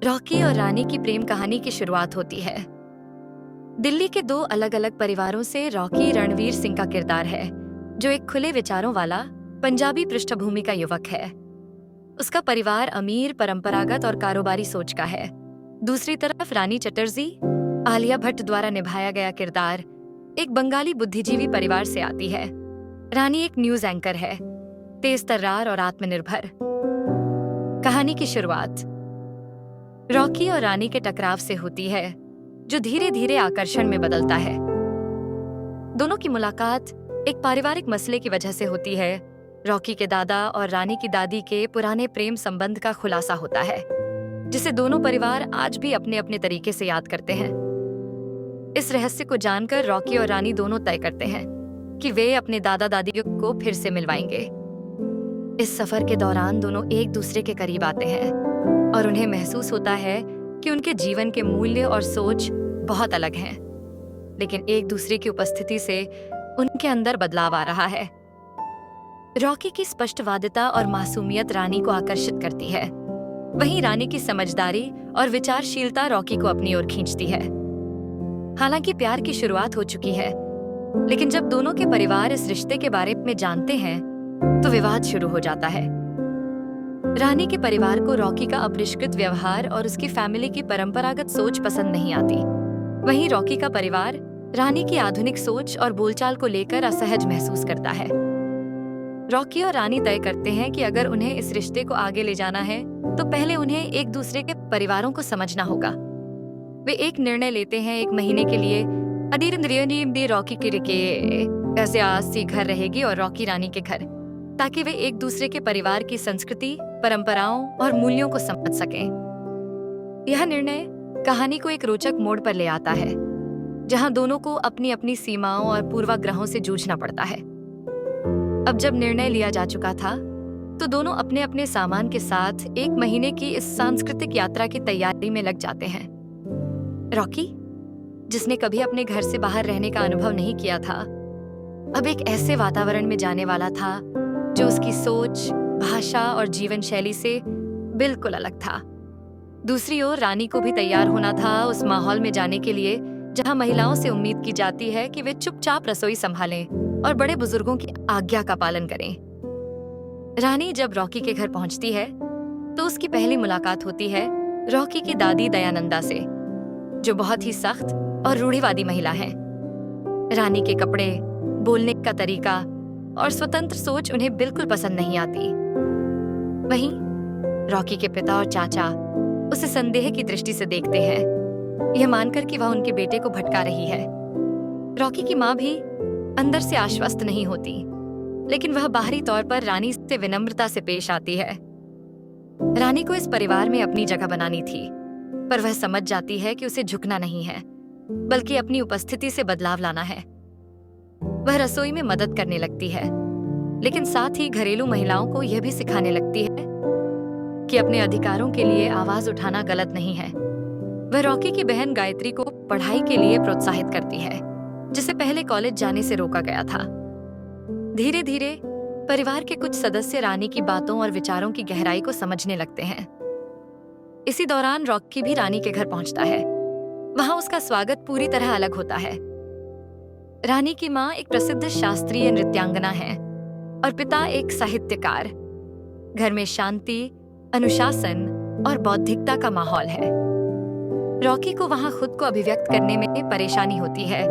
Rocky और रानी की प्रेम कहानी की शुरुआत होती है। दिल्ली के दो अलग अलग परिवारों से रॉकी रणवीर सिंह का किरदार है, जो एक खुले विचारों वाला पंजाबी पृष्ठभूमि का युवक है। उसका परिवार अमीर, परंपरागत और कारोबारी सोच का है। दूसरी तरफ रानी चटर्जी, आलिया भट्ट द्वारा निभाया गया किरदार, एक बंगाली बुद्धिजीवी परिवार से आती है। रानी एक न्यूज एंकर है, तेज तर्रार और आत्मनिर्भर। कहानी की शुरुआत रॉकी और रानी के टकराव से होती है, जो धीरे धीरे आकर्षण में बदलता है। दोनों की मुलाकात एक पारिवारिक मसले की वजह से होती है। रॉकी के दादा और रानी की दादी के पुराने प्रेम संबंध का खुलासा होता है, जिसे दोनों परिवार आज भी अपने अपने तरीके से याद करते हैं। इस रहस्य को जानकर रॉकी और रानी दोनों तय करते हैं कि वे अपने दादा दादी को फिर से मिलवाएंगे। इस सफर के दौरान दोनों एक दूसरे के करीब आते हैं और उन्हें महसूस होता है कि उनके जीवन के मूल्य और सोच बहुत अलग हैं, लेकिन एक दूसरे की उपस्थिति से उनके अंदर बदलाव आ रहा है। रॉकी की स्पष्टवादिता और मासूमियत रानी को आकर्षित करती है, वहीं रानी की समझदारी और विचारशीलता रॉकी को अपनी ओर खींचती है। हालांकि प्यार की शुरुआत हो चुकी है, लेकिन जब दोनों के परिवार इस रिश्ते के बारे में जानते हैं तो विवाद शुरू हो जाता है। रानी के परिवार को रॉकी का अपरिष्कृत व्यवहार और उसकी फैमिली की परंपरागत सोच पसंद नहीं आती। वहीं रॉकी का परिवार रानी की आधुनिक सोच और बोलचाल को लेकर असहज महसूस करता है। रॉकी और रानी तय करते हैं कि अगर उन्हें इस रिश्ते को आगे ले जाना है तो पहले उन्हें एक दूसरे के परिवारों को समझना होगा। वे एक निर्णय लेते हैं, 1 महीने के लिए रॉकी के आसी घर रहेगी और रॉकी रानी के घर, ताकि वे एक दूसरे के परिवार की संस्कृति, परंपराओं और मूल्यों को समझ सकें। यह निर्णय कहानी को एक रोचक मोड़ पर ले आता है, जहां दोनों को अपनी अपनी सीमाओं और पूर्वाग्रहों से जूझना पड़ता है। अब जब निर्णय लिया जा चुका था, तो दोनों अपने अपने सामान के साथ 1 महीने की इस सांस्कृतिक यात्रा की तैयारी में लग जाते हैं। रॉकी, जिसने कभी अपने घर से बाहर रहने का अनुभव नहीं किया था, अब एक ऐसे वातावरण में जाने वाला था जो उसकी सोच, भाषा और जीवन शैली से बिल्कुल अलग था। दूसरी ओर रानी को भी तैयार होना था उस माहौल में जाने के लिए जहां महिलाओं से उम्मीद की जाती है कि वे चुपचाप रसोई संभालें और बड़े बुजुर्गों की आज्ञा का पालन करें। रानी जब रॉकी के घर पहुंचती है तो उसकी पहली मुलाकात होती है रॉकी की दादी दयानंदा से, जो बहुत ही सख्त और रूढ़िवादी महिला है। रानी के कपड़े, बोलने का तरीका और स्वतंत्र सोच उन्हें बिल्कुल पसंद नहीं आती। वहीं रॉकी के पिता और चाचा उसे संदेह की दृष्टि से देखते हैं, यह मानकर कि वह उनके बेटे को भटका रही है। रॉकी की मां भी अंदर से आश्वस्त नहीं होती, लेकिन वह बाहरी तौर पर रानी से विनम्रता से पेश आती है। रानी को इस परिवार में अपनी जगह बनानी थी, पर वह समझ जाती है कि उसे झुकना नहीं है, बल्कि अपनी उपस्थिति से बदलाव लाना है। वह रसोई में मदद करने लगती है, लेकिन साथ ही घरेलू महिलाओं को यह भी सिखाने लगती है कि अपने अधिकारों के लिए आवाज उठाना गलत नहीं है। वह रॉकी की बहन गायत्री को पढ़ाई के लिए प्रोत्साहित करती है, जिसे पहले कॉलेज जाने से रोका गया था। धीरे धीरे परिवार के कुछ सदस्य रानी की बातों और विचारों की गहराई को समझने लगते हैं। इसी दौरान रॉकी भी रानी के घर पहुंचता है। वहां उसका स्वागत पूरी तरह अलग होता है। रानी की मां एक प्रसिद्ध शास्त्रीय नृत्यांगना है और पिता एक साहित्यकार। घर में शांति, अनुशासन और बौद्धिकता का माहौल है। रॉकी को वहां खुद को अभिव्यक्त करने में परेशानी होती है,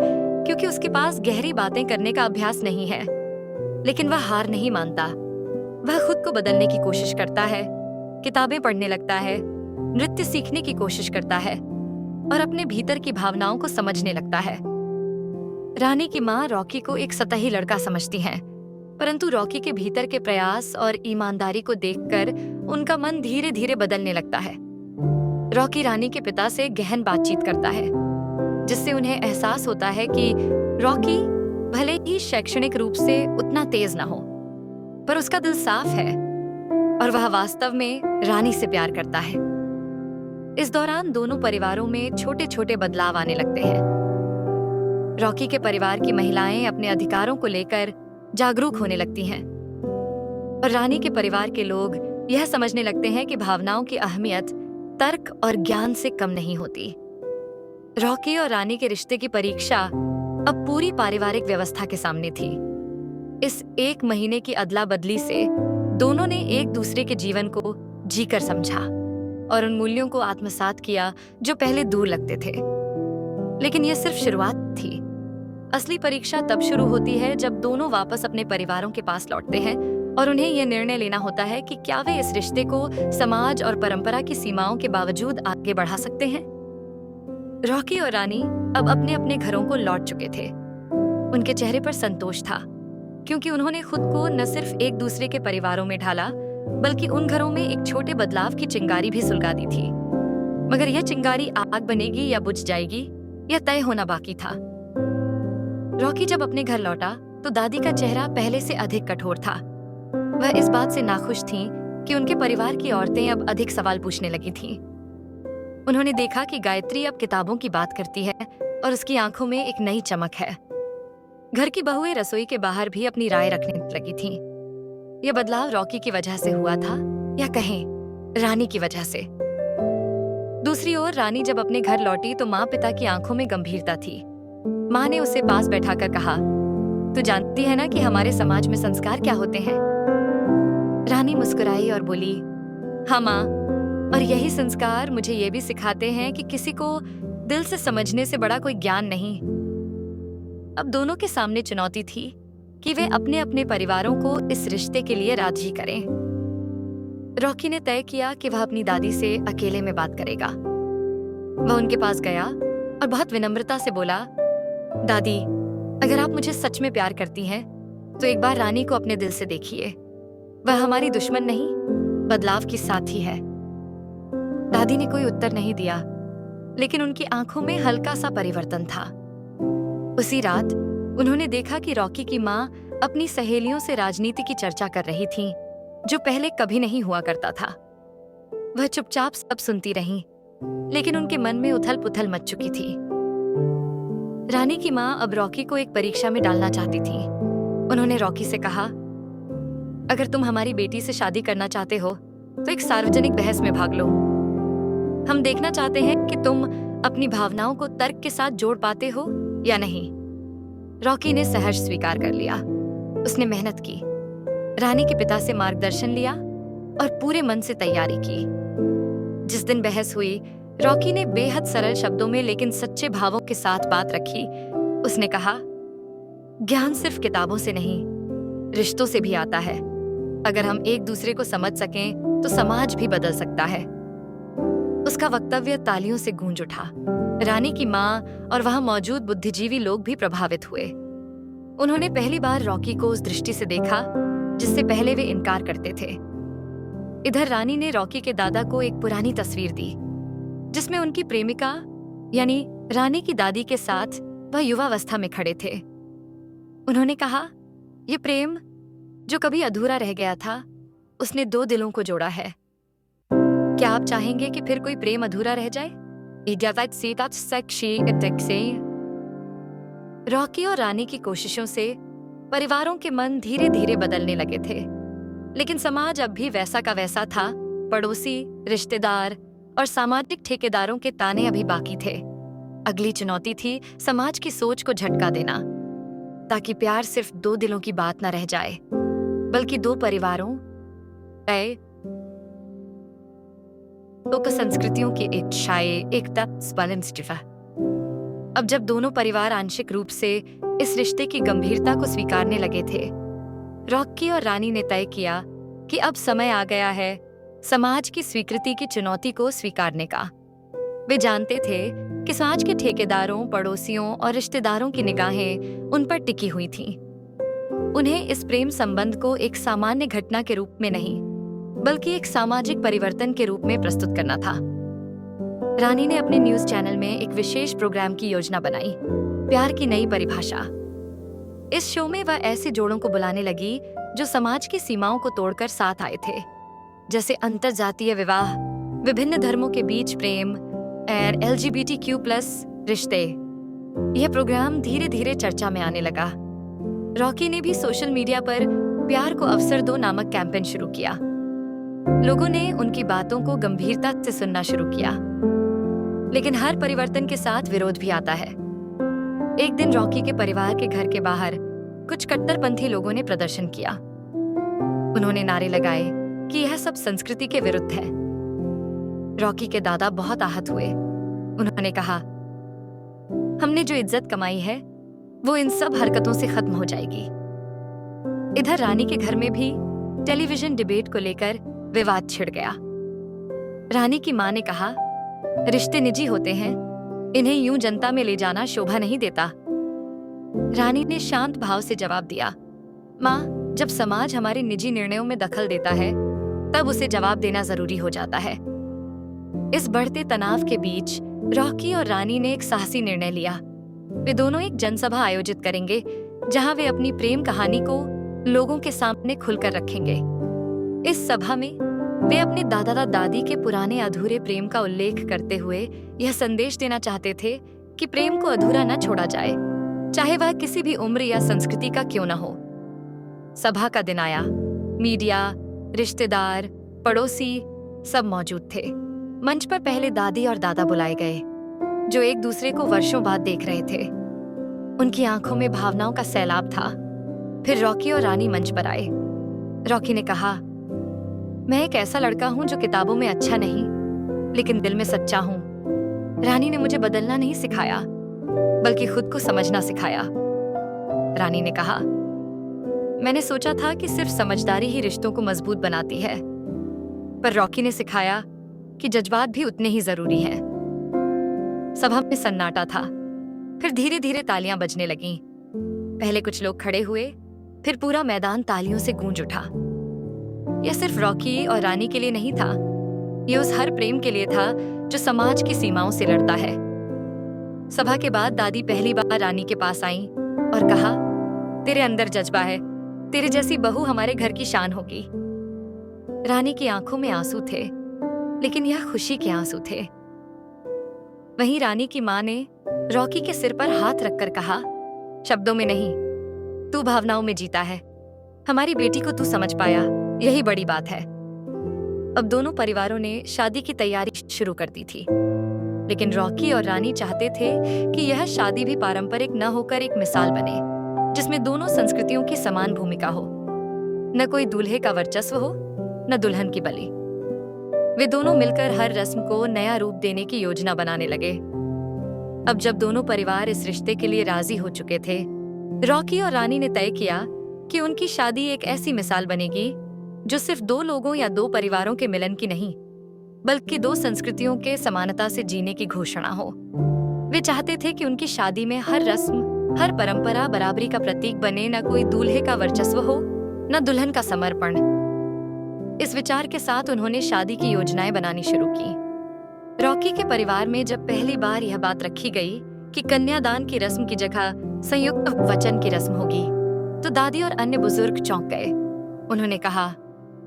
क्योंकि उसके पास गहरी बातें करने का अभ्यास नहीं है। लेकिन वह हार नहीं मानता। वह खुद को बदलने की कोशिश करता है, किताबें पढ़ने लगता है, नृत्य सीखने की कोशिश करता है और अपने भीतर की भावनाओं को समझने लगता है। रानी की मां रॉकी को एक सतही लड़का समझती हैं, परंतु रॉकी के भीतर के प्रयास और ईमानदारी को देखकर उनका मन धीरे धीरे बदलने लगता है। रॉकी रानी के पिता से गहन बातचीत करता है, जिससे उन्हें एहसास होता है कि रॉकी भले ही शैक्षणिक रूप से उतना तेज ना हो, पर उसका दिल साफ है और वह वास्तव में रानी से प्यार करता है। इस दौरान दोनों परिवारों में छोटे छोटे बदलाव आने लगते हैं। रॉकी के परिवार की महिलाएं अपने अधिकारों को लेकर जागरूक होने लगती हैं और रानी के परिवार के लोग यह समझने लगते हैं कि भावनाओं की अहमियत तर्क और ज्ञान से कम नहीं होती। रॉकी और रानी के रिश्ते की परीक्षा अब पूरी पारिवारिक व्यवस्था के सामने थी। इस 1 महीने की अदला बदली से दोनों ने एक दूसरे के जीवन को जीकर समझा और उन मूल्यों को आत्मसात किया जो पहले दूर लगते थे। लेकिन यह सिर्फ शुरुआत थी। असली परीक्षा तब शुरू होती है जब दोनों वापस अपने परिवारों के पास लौटते हैं और उन्हें यह निर्णय लेना होता है कि क्या वे इस रिश्ते को समाज और परंपरा की सीमाओं के बावजूद आगे बढ़ा सकते हैं। रॉकी और रानी अब अपने अपने घरों को लौट चुके थे। उनके चेहरे पर संतोष था, क्योंकि उन्होंने खुद को न सिर्फ एक दूसरे के परिवारों में ढाला, बल्कि उन घरों में एक छोटे बदलाव की चिंगारी भी सुलगा दी थी। मगर यह चिंगारी आग बनेगी या बुझ जाएगी, यह तय होना बाकी था। रॉकी जब अपने घर लौटा तो दादी का चेहरा पहले से अधिक कठोर था। वह इस बात से नाखुश थीं कि उनके परिवार की औरतें अब अधिक सवाल पूछने लगी थीं। उन्होंने देखा कि गायत्री अब किताबों की बात करती है और उसकी आंखों में एक नई चमक है। घर की बहुएं रसोई के बाहर भी अपनी राय रखने लगी थीं। यह बदलाव रॉकी की वजह से हुआ था, या कहें रानी की वजह से। दूसरी ओर रानी जब अपने घर लौटी तो माँ पिता की आंखों में गंभीरता थी। माँ ने उसे पास बैठाकर कहा, तू जानती है ना कि हमारे समाज में संस्कार क्या होते हैं? रानी मुस्कुराई और बोली, हाँ माँ, और यही संस्कार मुझे ये भी सिखाते हैं कि किसी को दिल से समझने से बड़ा कोई ज्ञान नहीं। अब दोनों के सामने चुनौती थी कि वे अपने अपने परिवारों को इस रिश्ते के लिए राजी करें। रॉकी ने तय किया कि वह अपनी दादी से अकेले में बात करेगा। वह उनके पास गया और बहुत विनम्रता से बोला, दादी, अगर आप मुझे सच में प्यार करती हैं तो एक बार रानी को अपने दिल से देखिए। वह हमारी दुश्मन नहीं, बदलाव की साथी है। दादी ने कोई उत्तर नहीं दिया, लेकिन उनकी आंखों में हल्का सा परिवर्तन था। उसी रात उन्होंने देखा कि रॉकी की माँ अपनी सहेलियों से राजनीति की चर्चा कर रही थीं, जो पहले कभी नहीं हुआ करता था। वह चुपचाप सब सुनती रहीं, लेकिन उनके मन में उथल-पुथल मच चुकी थी। रानी की माँ अब रॉकी को एक परीक्षा में डालना चाहती थी। उन्होंने रॉकी से कहा, अगर तुम हमारी बेटी से शादी करना चाहते हो तो एक सार्वजनिक बहस में भाग लो। हम देखना चाहते हैं कि तुम अपनी भावनाओं को तर्क के साथ जोड़ पाते हो या नहीं। रॉकी ने सहर्ष स्वीकार कर लिया। उसने मेहनत की, रानी के पिता से मार्गदर्शन लिया और पूरे मन से तैयारी की। जिस दिन बहस हुई, रॉकी ने बेहद सरल शब्दों में लेकिन सच्चे भावों के साथ बात रखी। उसने कहा, ज्ञान सिर्फ किताबों से नहीं, रिश्तों से भी आता है। अगर हम एक दूसरे को समझ सकें तो समाज भी बदल सकता है। उसका वक्तव्य तालियों से गूंज उठा। रानी की माँ और वहां मौजूद बुद्धिजीवी लोग भी प्रभावित हुए। उन्होंने पहली बार रॉकी को उस दृष्टि से देखा जिससे पहले वे इनकार करते थे। इधर रानी ने रॉकी के दादा को एक पुरानी तस्वीर दी, जिसमें उनकी प्रेमिका यानी रानी की दादी के साथ वह युवावस्था में खड़े थे। उन्होंने कहा, यह प्रेम जो कभी अधूरा रह गया था, उसने 2 दिलों को जोड़ा है। क्या आप चाहेंगे कि फिर कोई प्रेम अधूरा रह जाए? रॉकी और रानी की कोशिशों से परिवारों के मन धीरे धीरे बदलने लगे थे, लेकिन समाज अब भी वैसा का वैसा था। पड़ोसी, रिश्तेदार और सामाजिक ठेकेदारों के ताने अभी बाकी थे। अगली चुनौती थी समाज की सोच को झटका देना, ताकि प्यार सिर्फ 2 दिलों की बात न रह जाए, बल्कि 2 परिवारों, लोक संस्कृतियों की एकता। अब जब दोनों परिवार आंशिक रूप से इस रिश्ते की गंभीरता को स्वीकारने लगे थे, रॉकी और रानी ने तय किया कि अब समय आ गया है समाज की स्वीकृति की चुनौती को स्वीकारने का। वे जानते थे कि समाज के ठेकेदारों, पड़ोसियों और रिश्तेदारों की निगाहें उन पर टिकी हुई थीं। उन्हें इस प्रेम संबंध को एक सामान्य घटना के रूप में नहीं, बल्कि एक सामाजिक परिवर्तन के रूप में प्रस्तुत करना था। रानी ने अपने न्यूज चैनल में एक विशेष प्रोग्राम की योजना बनाई, प्यार की नई परिभाषा। इस शो में वह ऐसे जोड़ों को बुलाने लगी जो समाज की सीमाओं को तोड़कर साथ आए थे, जैसे अंतरजातीय विवाह, विभिन्न धर्मों के बीच प्रेम और LGBTQ+ रिश्ते। यह प्रोग्राम धीरे धीरे चर्चा में आने लगा। रॉकी ने भी सोशल मीडिया पर प्यार को अवसर दो नामक कैंपेन शुरू किया। लोगों ने उनकी बातों को गंभीरता से सुनना शुरू किया, लेकिन हर परिवर्तन के साथ विरोध भी आता है। एक दिन रॉकी के परिवार के घर के बाहर कुछ कट्टरपंथी लोगों ने प्रदर्शन किया। उन्होंने नारे लगाए कि यह सब संस्कृति के विरुद्ध है। रॉकी के दादा बहुत आहत हुए। उन्होंने कहा, हमने जो इज्जत कमाई है वो इन सब हरकतों से खत्म हो जाएगी। इधर रानी के घर में भी टेलीविजन डिबेट को लेकर विवाद छिड़ गया। रानी की मां ने कहा, रिश्ते निजी होते हैं, इन्हें यूं जनता में ले जाना शोभा नहीं देता। रानी ने शांत भाव से जवाब दिया, मां, जब समाज हमारे निजी निर्णयों में दखल देता है तब उसे जवाब देना जरूरी हो जाता है। इस बढ़ते तनाव के बीच रॉकी और रानी ने एक साहसी निर्णय लिया। वे दोनों एक जनसभा आयोजित करेंगे जहां वे अपनी प्रेम कहानी को लोगों के सामने खुलकर रखेंगे। इस सभा में वे अपने दादा दादी के पुराने अधूरे प्रेम का उल्लेख करते हुए यह संदेश देना चाहते थे कि प्रेम को अधूरा न छोड़ा जाए, चाहे वह किसी भी उम्र या संस्कृति का क्यों न हो। सभा का दिन आया। मीडिया, रिश्तेदार, पड़ोसी सब मौजूद थे। मंच पर पहले दादी और दादा बुलाए गए, जो एक दूसरे को वर्षों बाद देख रहे थे। उनकी आंखों में भावनाओं का सैलाब था। फिर रॉकी और रानी मंच पर आए। रॉकी ने कहा, मैं एक ऐसा लड़का हूं जो किताबों में अच्छा नहीं, लेकिन दिल में सच्चा हूं। रानी ने मुझे बदलना नहीं सिखाया, बल्कि खुद को समझना सिखाया। रानी ने कहा, मैंने सोचा था कि सिर्फ समझदारी ही रिश्तों को मजबूत बनाती है, पर रॉकी ने सिखाया कि जज्बात भी उतने ही जरूरी हैं। सभा में सन्नाटा था। फिर धीरे धीरे तालियां बजने लगीं। पहले कुछ लोग खड़े हुए, फिर पूरा मैदान तालियों से गूंज उठा। यह सिर्फ रॉकी और रानी के लिए नहीं था, यह उस हर प्रेम के लिए था जो समाज की सीमाओं से लड़ता है। सभा के बाद दादी पहली बार रानी के पास आईं और कहा, तेरे अंदर जज्बा है, तेरे जैसी बहू हमारे घर की शान होगी। रानी की आंखों में आंसू थे, लेकिन यह खुशी के आंसू थे। वहीं रानी की मां ने रॉकी के सिर पर हाथ रखकर कहा, शब्दों में नहीं, तू भावनाओं में जीता है। हमारी बेटी को तू समझ पाया, यही बड़ी बात है। अब दोनों परिवारों ने शादी की तैयारी शुरू कर दी थी, लेकिन रॉकी और रानी चाहते थे कि यह शादी भी पारंपरिक न होकर एक मिसाल बने, जिसमें दोनों संस्कृतियों की समान भूमिका हो। न कोई दूल्हे का वर्चस्व हो, न दुल्हन की बलि। वे दोनों मिलकर हर रस्म को नया रूप देने की योजना बनाने लगे। अब जब दोनों परिवार इस रिश्ते के लिए राजी हो चुके थे, रॉकी और रानी ने तय किया कि उनकी शादी एक ऐसी मिसाल बनेगी जो सिर्फ दो लोगों या दो परिवारों के मिलन की नहीं, बल्कि दो संस्कृतियों के समानता से जीने की घोषणा हो। वे चाहते थे कि उनकी शादी में हर रस्म, हर परंपरा बराबरी का प्रतीक बने, न कोई दूल्हे का वर्चस्व हो, न दुल्हन का समर्पण। इस विचार के साथ उन्होंने शादी की योजनाएं बनानी शुरू की। रॉकी के परिवार में जब पहली बार यह बात रखी गई कि कन्यादान की रस्म की जगह संयुक्त वचन की रस्म होगी, तो दादी और अन्य बुजुर्ग चौंक गए। उन्होंने कहा,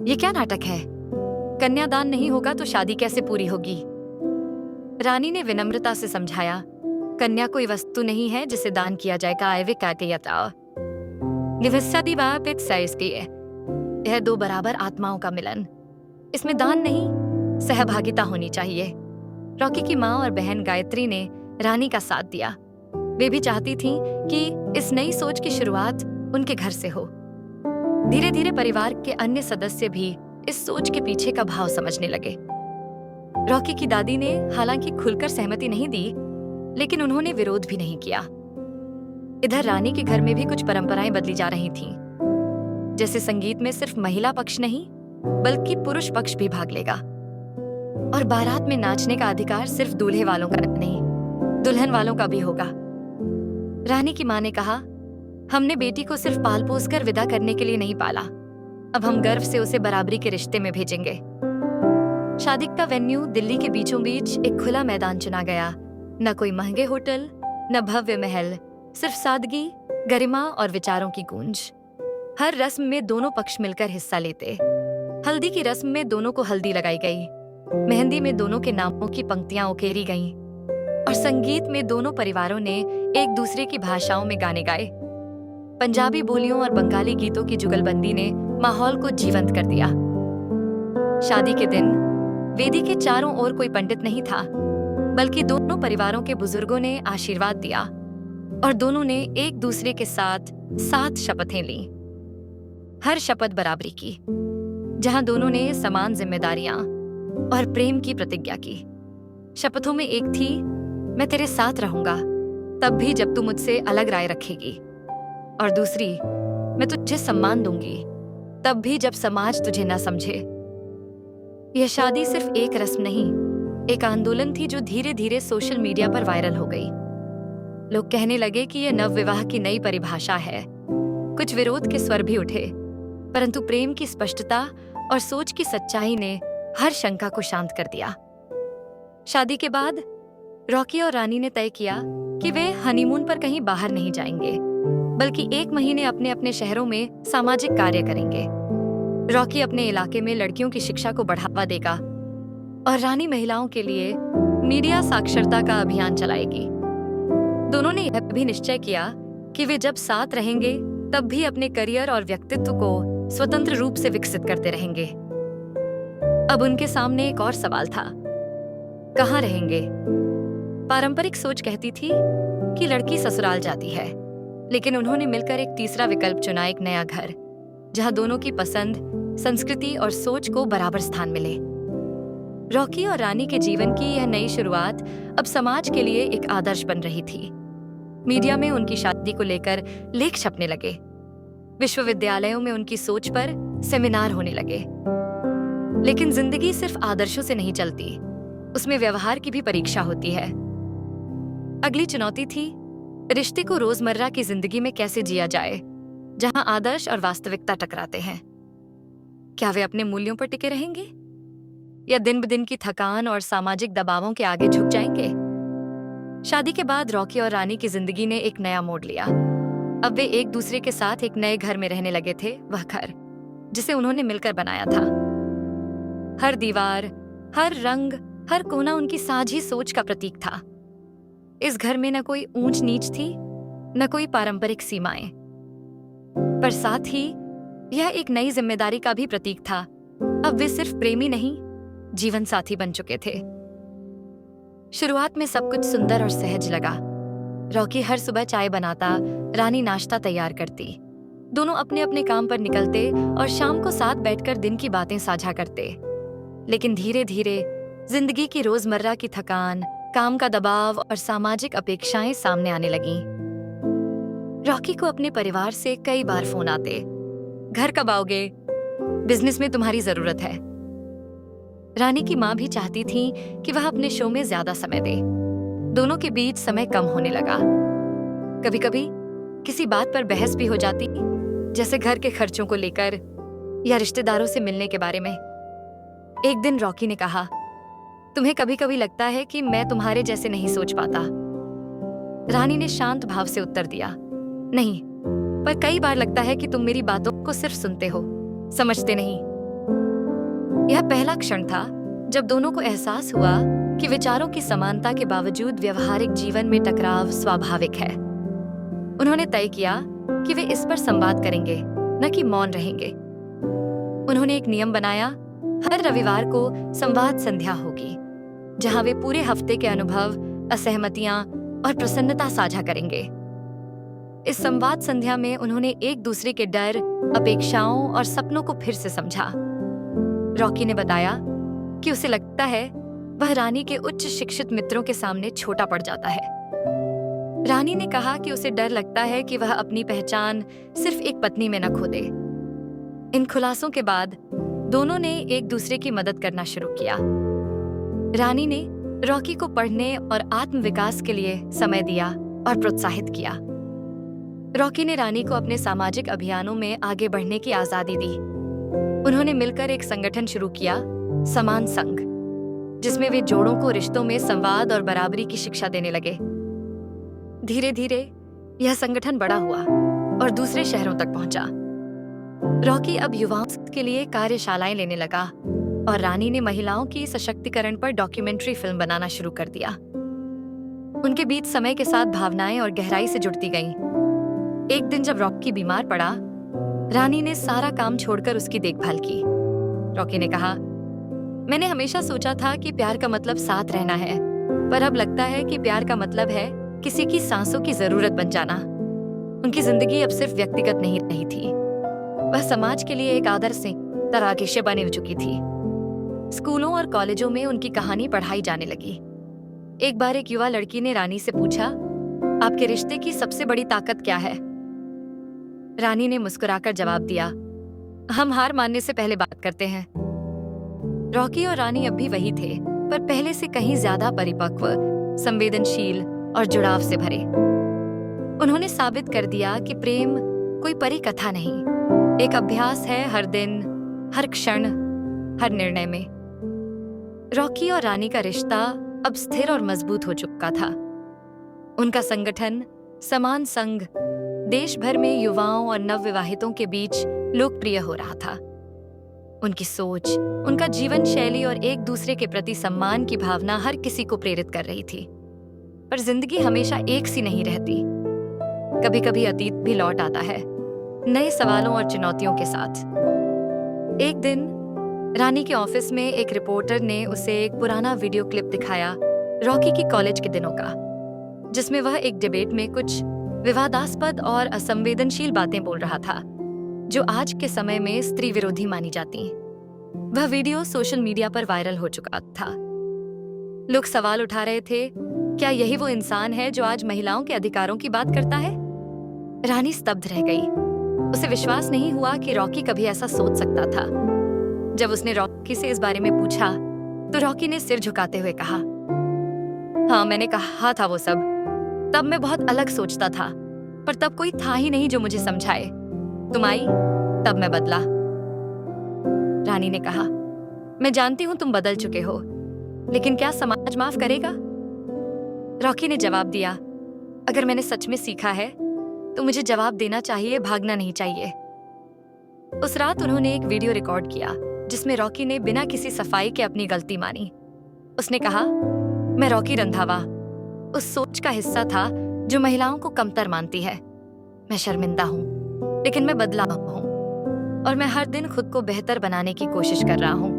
यह क्या नाटक है? कन्यादान नहीं होगा तो शादी कैसे पूरी होगी? रानी ने विनम्रता से समझाया, कन्या कोई वस्तु नहीं है जिसे दान किया जाएगा। यह दो बराबर आत्माओं का मिलन, इसमें दान नहीं, सहभागिता होनी चाहिए। रॉकी की माँ और बहन गायत्री ने रानी का साथ दिया। वे भी चाहती थीं कि इस नई सोच की शुरुआत उनके घर से हो। धीरे धीरे परिवार के अन्य सदस्य भी इस सोच के पीछे का भाव समझने लगे। रॉकी की दादी ने हालांकि खुलकर सहमति नहीं दी, लेकिन उन्होंने विरोध भी नहीं किया। इधर रानी के घर में भी कुछ परंपराएं बदली जा रही थीं। जैसे संगीत में सिर्फ महिला पक्ष नहीं, बल्कि पुरुष पक्ष भी भाग लेगा, और बारात में नाचने का अधिकार सिर्फ दूल्हे वालों का नहीं, दुल्हन वालों का भी होगा। रानी की मां ने कहा, हमने बेटी को सिर्फ पाल पोस कर विदा करने के लिए नहीं पाला, अब हम गर्व से उसे बराबरी के रिश्ते में भेजेंगे। शादी का वेन्यू दिल्ली के बीचों बीच एक खुला मैदान चुना गया। न कोई महंगे होटल, न भव्य महल, सिर्फ सादगी, गरिमा और विचारों की गूंज। हर रस्म में दोनों पक्ष मिलकर हिस्सा लेते। हल्दी की रस्म में दोनों को हल्दी लगाई गई, मेहंदी में दोनों के नामों की पंक्तियां उकेरी गईं, और संगीत में दोनों परिवारों ने एक दूसरे की भाषाओं में गाने गाए। पंजाबी बोलियों और बंगाली गीतों की जुगलबंदी ने माहौल को जीवंत कर दिया। शादी के दिन वेदी के चारों ओर कोई पंडित नहीं था, बल्कि दोनों परिवारों के बुजुर्गों ने आशीर्वाद दिया और दोनों ने एक दूसरे के साथ 7 शपथें ली। हर शपथ बराबरी की, जहां दोनों ने समान जिम्मेदारियां और प्रेम की प्रतिज्ञा की। शपथों में एक थी, मैं तेरे साथ रहूंगा तब भी जब तू मुझसे अलग राय रखेगी, और दूसरी, मैं तुझे सम्मान दूंगी तब भी जब समाज तुझे न समझे। यह शादी सिर्फ एक रस्म नहीं, एक आंदोलन थी जो धीरे धीरे सोशल मीडिया पर वायरल हो गई। लोग कहने लगे कि यह नवविवाह की नई परिभाषा है। कुछ विरोध के स्वर भी उठे, परंतु प्रेम की स्पष्टता और सोच की सच्चाई ने हर शंका को शांत कर दिया। शादी के बाद रॉकी और रानी ने तय किया कि वे हनीमून पर कहीं बाहर नहीं जाएंगे, बल्कि 1 महीने अपने अपने शहरों में सामाजिक कार्य करेंगे। रॉकी अपने इलाके में लड़कियों की शिक्षा को बढ़ावा देगा और रानी महिलाओं के लिए मीडिया साक्षरता का अभियान चलाएगी। दोनों ने यह भी निश्चय किया कि वे जब साथ रहेंगे तब भी अपने करियर और व्यक्तित्व को स्वतंत्र रूप से विकसित करते रहेंगे। अब उनके सामने एक और सवाल था, कहाँ रहेंगे? पारंपरिक सोच कहती थी कि लड़की ससुराल जाती है, लेकिन उन्होंने मिलकर एक तीसरा विकल्प चुना, एक नया घर, जहां दोनों की पसंद, संस्कृति और सोच को बराबर स्थान मिले। रॉकी और रानी के जीवन की यह नई शुरुआत अब समाज के लिए एक आदर्श बन रही थी। मीडिया में उनकी शादी को लेकर लेख छपने लगे, विश्वविद्यालयों में उनकी सोच पर सेमिनार होने लगे। लेकिन जिंदगी सिर्फ आदर्शों से नहीं चलती, उसमें व्यवहार की भी परीक्षा होती है। अगली चुनौती थी, रिश्ते को रोजमर्रा की जिंदगी में कैसे जिया जाए, जहां आदर्श और वास्तविकता टकराते हैं। क्या वे अपने मूल्यों पर टिके रहेंगे या दिन ब दिन की थकान और सामाजिक दबावों के आगे झुक जाएंगे? शादी के बाद रॉकी और रानी की जिंदगी ने एक नया मोड़ लिया। अब वे एक दूसरे के साथ एक नए घर में रहने लगे थे, वह घर जिसे उन्होंने मिलकर बनाया था। हर दीवार, हर रंग, हर कोना उनकी साझी सोच का प्रतीक था। इस घर में न कोई ऊंच नीच थी, न कोई पारंपरिक सीमाएं, पर साथ ही यह एक नई जिम्मेदारी का भी प्रतीक था। अब वे सिर्फ प्रेमी नहीं, जीवन साथी बन चुके थे। शुरुआत में सब कुछ सुंदर और सहज लगा। रॉकी हर सुबह चाय बनाता, रानी नाश्ता तैयार करती। दोनों अपने अपने काम पर निकलते और शाम को साथ बैठकर दिन की बातें साझा करते। लेकिन धीरे धीरे जिंदगी की रोजमर्रा की थकान, काम का दबाव और सामाजिक अपेक्षाएं सामने आने लगीं। रॉकी को अपने परिवार से कई बार फोन आते, घर कब आओगे? बिजनेस में तुम्हारी जरूरत है। रानी की माँ भी चाहती थी कि वह अपने शो में ज्यादा समय दे। दोनों के बीच समय कम होने लगा। कभी कभी किसी बात पर बहस भी हो जाती, जैसे घर के खर्चों को लेकर या रिश्तेदारों से मिलने के बारे में। एक दिन रॉकी ने कहा, तुम्हें कभी कभी लगता है कि मैं तुम्हारे जैसे नहीं सोच पाता। रानी ने शांत भाव से उत्तर दिया, नहीं, पर कई बार लगता है कि तुम मेरी बातों को सिर्फ सुनते हो, समझते नहीं। यह पहला क्षण था जब दोनों को एहसास हुआ कि विचारों की समानता के बावजूद व्यवहारिक जीवन में टकराव स्वाभाविक है। उन्होंने तय किया कि वे इस पर संवाद करेंगे, न कि मौन रहेंगे। उन्होंने एक नियम बनाया, हर रविवार को संवाद संध्या होगी, जहां वे पूरे हफ्ते के अनुभव, असहमतियां और प्रसन्नता साझा करेंगे। इस संवाद संध्या में उन्होंने एक दूसरे के डर, अपेक्षाओं और सपनों को फिर से समझा। रॉकी ने बताया कि उसे लगता है वह रानी के उच्च शिक्षित मित्रों के सामने छोटा पड़ जाता है। रानी ने कहा कि उसे डर लगता है कि वह अपनी पहचान सिर्फ एक पत्नी में न खो दे। इन खुलासों के बाद दोनों ने एक दूसरे की मदद करना शुरू किया। रानी ने रॉकी को पढ़ने और आत्मविकास के लिए समय दिया और प्रोत्साहित किया। रॉकी ने रानी को अपने सामाजिक अभियानों में आगे बढ़ने की आजादी दी। उन्होंने मिलकर एक संगठन शुरू किया, समान संघ, जिसमें वे जोड़ों को रिश्तों में संवाद और बराबरी की शिक्षा देने लगे। धीरे धीरे यह संगठन बड़ा हुआ और दूसरे शहरों तक पहुंचा। रॉकी अब युवाओं के लिए कार्यशालाएं लेने लगा और रानी ने महिलाओं की सशक्तिकरण पर डॉक्यूमेंट्री फिल्म बनाना शुरू कर दिया। उनके बीच समय के साथ भावनाएं और गहराई से जुड़ती गईं। एक दिन जब रॉकी बीमार पड़ा, रानी ने सारा काम छोड़कर उसकी देखभाल की। रॉकी ने कहा, मैंने हमेशा सोचा था कि प्यार का मतलब साथ रहना है, पर अब लगता है कि प्यार का मतलब है किसी की सांसों की जरूरत बन जाना। उनकी जिंदगी अब सिर्फ व्यक्तिगत नहीं रही थी, वह समाज के लिए एक आदर्श तराकीशे बने चुकी थी। स्कूलों और कॉलेजों में उनकी कहानी पढ़ाई जाने लगी। एक बार एक युवा लड़की ने रानी से पूछा, आपके रिश्ते की सबसे बड़ी ताकत क्या है? रानी ने मुस्कुराकर जवाब दिया, हम हार मानने से पहले बात करते हैं। रॉकी और रानी अब भी वही थे, पर पहले से कहीं ज्यादा परिपक्व, संवेदनशील और जुड़ाव से भरे। उन्होंने साबित कर दिया कि प्रेम कोई परी कथा नहीं, एक अभ्यास है, हर दिन, हर क्षण, हर निर्णय में। रॉकी और रानी का रिश्ता अब स्थिर और मजबूत हो चुका था। उनका संगठन समान संघ देश भर में युवाओं और नवविवाहितों के बीच लोकप्रिय हो रहा था। उनकी सोच, उनका जीवन शैली और एक दूसरे के प्रति सम्मान की भावना हर किसी को प्रेरित कर रही थी। पर जिंदगी हमेशा एक सी नहीं रहती। कभी कभी अतीत भी लौट आता है, नए सवालों और चुनौतियों के साथ। एक दिन रानी के ऑफिस में एक रिपोर्टर ने उसे एक पुराना वीडियो क्लिप दिखाया रॉकी की कॉलेज के दिनों का, जिसमें वह एक डिबेट में कुछ विवादास्पद और असंवेदनशील बातें बोल रहा था, जो आज के समय में स्त्री विरोधी मानी जाती। वह वीडियो सोशल मीडिया पर वायरल हो चुका था। लोग सवाल उठा रहे थे, क्या यही वो इंसान है जो आज महिलाओं के अधिकारों की बात करता है? रानी स्तब्ध रह गई। उसे विश्वास नहीं हुआ कि रॉकी कभी ऐसा सोच सकता था। जब उसने रॉकी से इस बारे में पूछा, तो रॉकी ने सिर झुकाते हुए कहा, हाँ, मैंने कहा था वो सब। तब मैं बहुत अलग सोचता था, पर तब कोई था ही नहीं जो मुझे समझाए। तुम आई, तब मैं बदला। रानी ने कहा, मैं जानती हूं तुम बदल चुके हो, लेकिन क्या समाज माफ करेगा? रॉकी ने जवाब दिया, अगर मैंने सच में सीखा है तो मुझे जवाब देना चाहिए, भागना नहीं चाहिए। उस रात उन्होंने एक वीडियो रिकॉर्ड किया जिसमें रॉकी ने बिना किसी सफाई के अपनी गलती मानी। उसने कहा, मैं रॉकी रंधावा उस सोच का हिस्सा था जो महिलाओं को कमतर मानती है। मैं शर्मिंदा हूं, लेकिन मैं बदला हूं और मैं हर दिन खुद को बेहतर बनाने की कोशिश कर रहा हूं।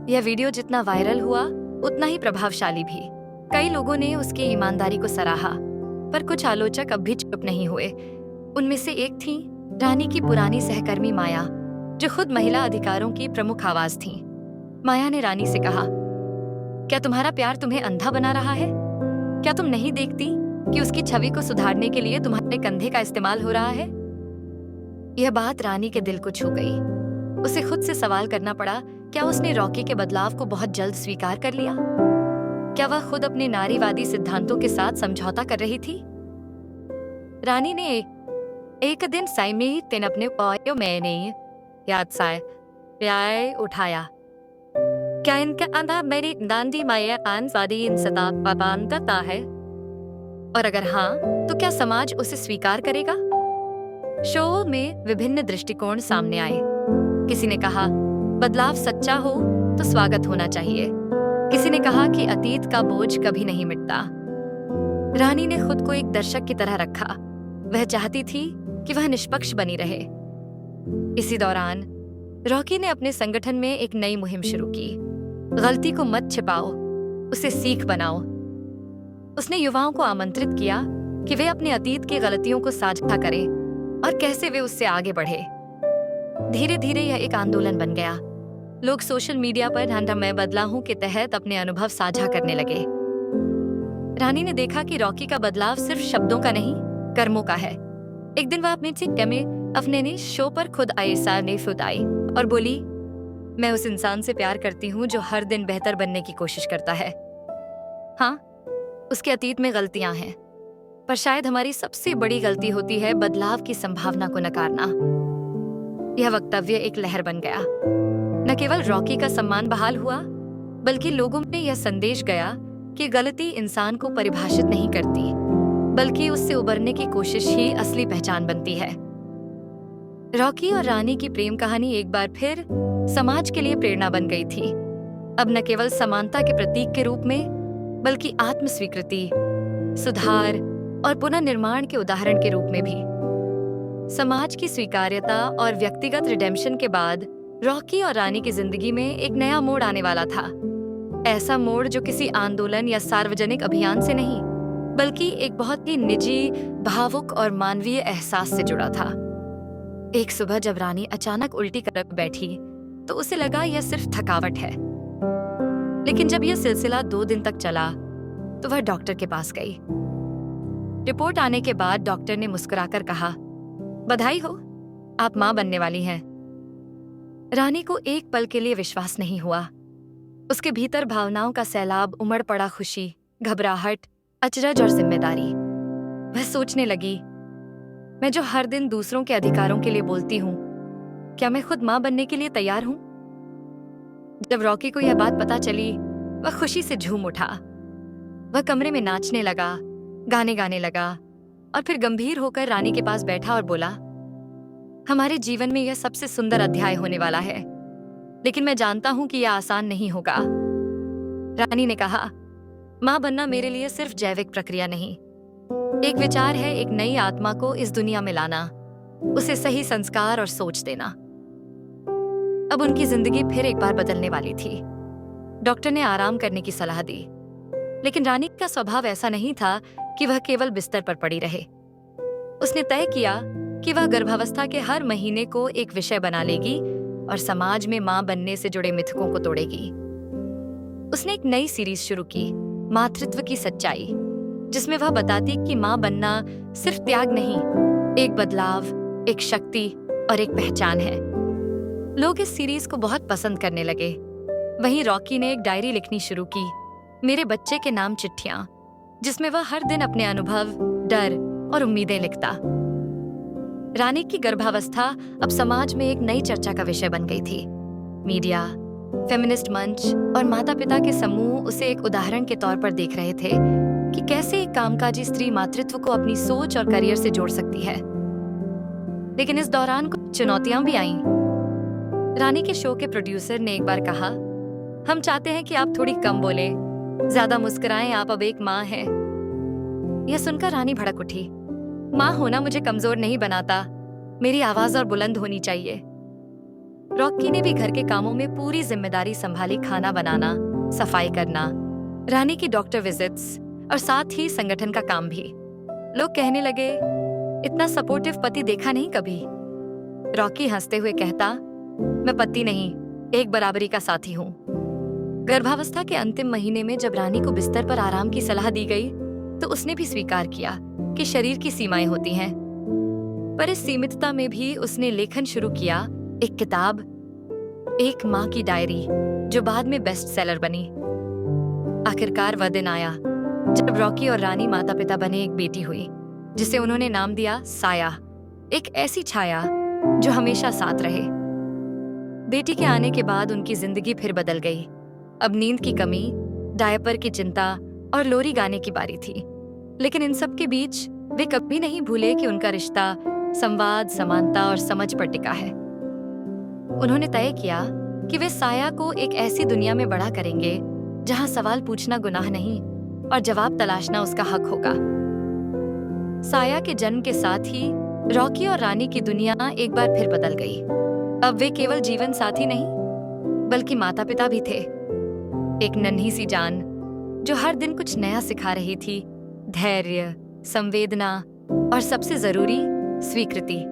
यह वीडियो जितना वायरल हुआ उतना ही प्रभावशाली भी। कई लोगों ने उसकी ईमानदारी को सराहा, पर कुछ आलोचक अब भी चुप नहीं हुए। उनमें से एक थी रानी की पुरानी सहकर्मी माया, जो खुद महिला अधिकारों की प्रमुख आवाज थी। माया ने रानी से कहा, क्या तुम्हारा प्यार तुम्हें अंधा बना रहा है? क्या तुम नहीं देखती कि उसकी छवि को सुधारने के लिए तुम्हारे कंधे का इस्तेमाल हो रहा है? यह बात रानी के दिल को छू गई। उसे खुद से सवाल करना पड़ा, क्या उसने रॉकी के बदलाव को बहुत जल्द स्वीकार कर लिया? क्या वह खुद अपने नारीवादी सिद्धांतों के साथ समझौता कर रही थी? रानी ने एक दिन साइमी तेन अपने पायो मैंने याद साय प्याय उठाया। क्या इनका आधा मेरी दांडी माया आनवादी इन सदा पाबंदता है? और अगर हाँ, तो क्या समाज उसे स्वीकार करेगा? शो में विभिन्न दृष्टिकोण सामने आए। किसी ने कहा, बदलाव सच्चा हो तो स्वागत होना चाहिए। किसी ने कहा कि अतीत का बोझ कभी नहीं मिटता। रानी ने खुद को एक दर्शक की तरह रखा। वह चाहती थी कि वह निष्पक्ष बनी रहे। इसी दौरान रॉकी ने अपने संगठन में एक नई मुहिम शुरू की। गलती को मत छिपाओ, उसे सीख बनाओ। उसने युवाओं को आमंत्रित किया कि वे अपने अतीत की गलतियों को साझा करें और कैसे वे उससे आगे बढ़े। धीरे धीरे यह एक आंदोलन बन गया। लोग सोशल मीडिया पर "हाँ, मैं बदला हूं" के तहत अपने अनुभव साझा करने लगे। रानी ने देखा कि रॉकी का बदलाव सिर्फ शब्दों का नहीं, कर्मों का है। एक दिन वह अपने शो पर खुद आयशा ने आई और बोली, मैं उस इंसान से प्यार करती हूँ जो हर दिन बेहतर बनने की कोशिश करता है। हाँ, उसके अतीत में गलतियां हैं, पर शायद हमारी सबसे बड़ी गलती होती है बदलाव की संभावना को नकारना। यह वक्तव्य एक लहर बन गया। न केवल रॉकी का सम्मान बहाल हुआ, बल्कि लोगों में यह संदेश गया कि गलती इंसान को परिभाषित नहीं करती, बल्कि उससे उबरने की कोशिश ही असली पहचान बनती है। रॉकी और रानी की प्रेम कहानी एक बार फिर समाज के लिए प्रेरणा बन गई थी। अब न केवल समानता के प्रतीक के रूप में, बल्कि आत्मस्वीकृति, सुधार और पुनर्निर्माण के उदाहरण के रूप में भी। समाज की स्वीकार्यता और व्यक्तिगत रिडेम्पशन के बाद रॉकी और रानी की जिंदगी में एक नया मोड़ आने वाला था। ऐसा मोड़ जो किसी आंदोलन या सार्वजनिक अभियान से नहीं, बल्कि एक बहुत ही निजी, भावुक और मानवीय एहसास से जुड़ा था। एक सुबह जब रानी अचानक उल्टी कर बैठी तो उसे लगा यह सिर्फ थकावट है। लेकिन जब यह सिलसिला 2 दिन तक चला तो वह डॉक्टर के पास गई। रिपोर्ट आने के बाद डॉक्टर ने मुस्कुराकर कहा, बधाई हो, आप मां बनने वाली हैं। रानी को एक पल के लिए विश्वास नहीं हुआ। उसके भीतर भावनाओं का सैलाब उमड़ पड़ा, खुशी, घबराहट, अचरज और जिम्मेदारी। वह सोचने लगी, मैं जो हर दिन दूसरों के अधिकारों के लिए बोलती हूँ, क्या मैं खुद मां बनने के लिए तैयार हूं? जब रॉकी को यह बात पता चली, वह खुशी से झूम उठा। वह कमरे में नाचने लगा, गाने गाने लगा और फिर गंभीर होकर रानी के पास बैठा और बोला, हमारे जीवन में यह सबसे सुंदर अध्याय होने वाला है, लेकिन मैं जानता हूं कि यह आसान नहीं होगा। रानी ने कहा, मां बनना मेरे लिए सिर्फ जैविक प्रक्रिया नहीं, एक विचार है, एक नई आत्मा को इस दुनिया में लाना, उसे सही संस्कार और सोच देना। अब उनकी जिंदगी फिर एक बार बदलने वाली थी। डॉक्टर ने आराम करने की सलाह दी, लेकिन रानी का स्वभाव ऐसा नहीं था कि वह केवल बिस्तर पर पड़ी रहे। उसने तय किया कि वह गर्भावस्था के हर महीने को एक विषय बना लेगी और समाज में मां बनने से जुड़े मिथकों को तोड़ेगी। उसने एक नई सीरीज शुरू की, मातृत्व की सच्चाई, जिसमें वह बताती कि मां बनना सिर्फ त्याग नहीं, एक बदलाव, एक शक्ति और एक पहचान है। लोग इस सीरीज को बहुत पसंद करने लगे। वहीं रॉकी ने एक डायरी लिखनी शुरू की, मेरे बच्चे के नाम चिट्ठियां, जिसमें वह हर दिन अपने अनुभव, डर और उम्मीदें लिखता। रानी की गर्भावस्था अब समाज में एक नई चर्चा का विषय बन गई थी। मीडिया, फेमिनिस्ट मंच और माता-पिता के समूह उसे एक उदाहरण के तौर पर देख रहे थे कि कैसे एक कामकाजी स्त्री मातृत्व को अपनी सोच और करियर से जोड़ सकती है। लेकिन इस दौरान कुछ चुनौतियां भी आईं। रानी के शो के प्रोड्यूसर ने एक बार कहा, हम चाहते हैं कि आप थोड़ी कम बोले, ज्यादा मुस्कुराएं, आप अब एक मां हैं। यह सुनकर रानी भड़क उठी, मां होना मुझे कमजोर नहीं बनाता, मेरी आवाज और बुलंद होनी चाहिए। रॉकी ने भी घर के कामों में पूरी जिम्मेदारी संभाली, खाना बनाना, सफाई करना, रानी की डॉक्टर विजिट्स और साथ ही संगठन का काम भी। लोग कहने लगे, इतना सपोर्टिव पति देखा नहीं कभी। रॉकी हंसते हुए कहता, मैं पति नहीं, एक बराबरी का साथी हूँ। गर्भावस्था के अंतिम महीने में जब रानी को बिस्तर पर आराम की सलाह दी गई तो उसने भी स्वीकार किया कि शरीर की सीमाएं होती हैं। पर इस सीमितता में भी उसने लेखन शुरू किया, एक किताब, एक माँ की डायरी, जो बाद में बेस्ट सेलर बनी। आखिरकार वह दिन आया जब रॉकी और रानी माता पिता बने, एक बेटी हुई जिसे उन्होंने नाम दिया साया, एक ऐसी छाया जो हमेशा साथ रहे। बेटी के आने के बाद उनकी जिंदगी फिर बदल गई। अब नींद की कमी, डायपर की चिंता और लोरी गाने की बारी थी। लेकिन इन सब के बीच वे कभी नहीं भूले कि उनका रिश्ता संवाद, समानता और समझ पर टिका है। उन्होंने तय किया कि वे साया को एक ऐसी दुनिया में बड़ा करेंगे जहां सवाल पूछना गुनाह नहीं और जवाब तलाशना उसका हक होगा। साया के जन्म के साथ ही रॉकी और रानी की दुनिया एक बार फिर बदल गई। अब वे केवल जीवन साथी नहीं, बल्कि माता पिता भी थे। एक नन्ही सी जान जो हर दिन कुछ नया सिखा रही थी, धैर्य, संवेदना और सबसे जरूरी स्वीकृति।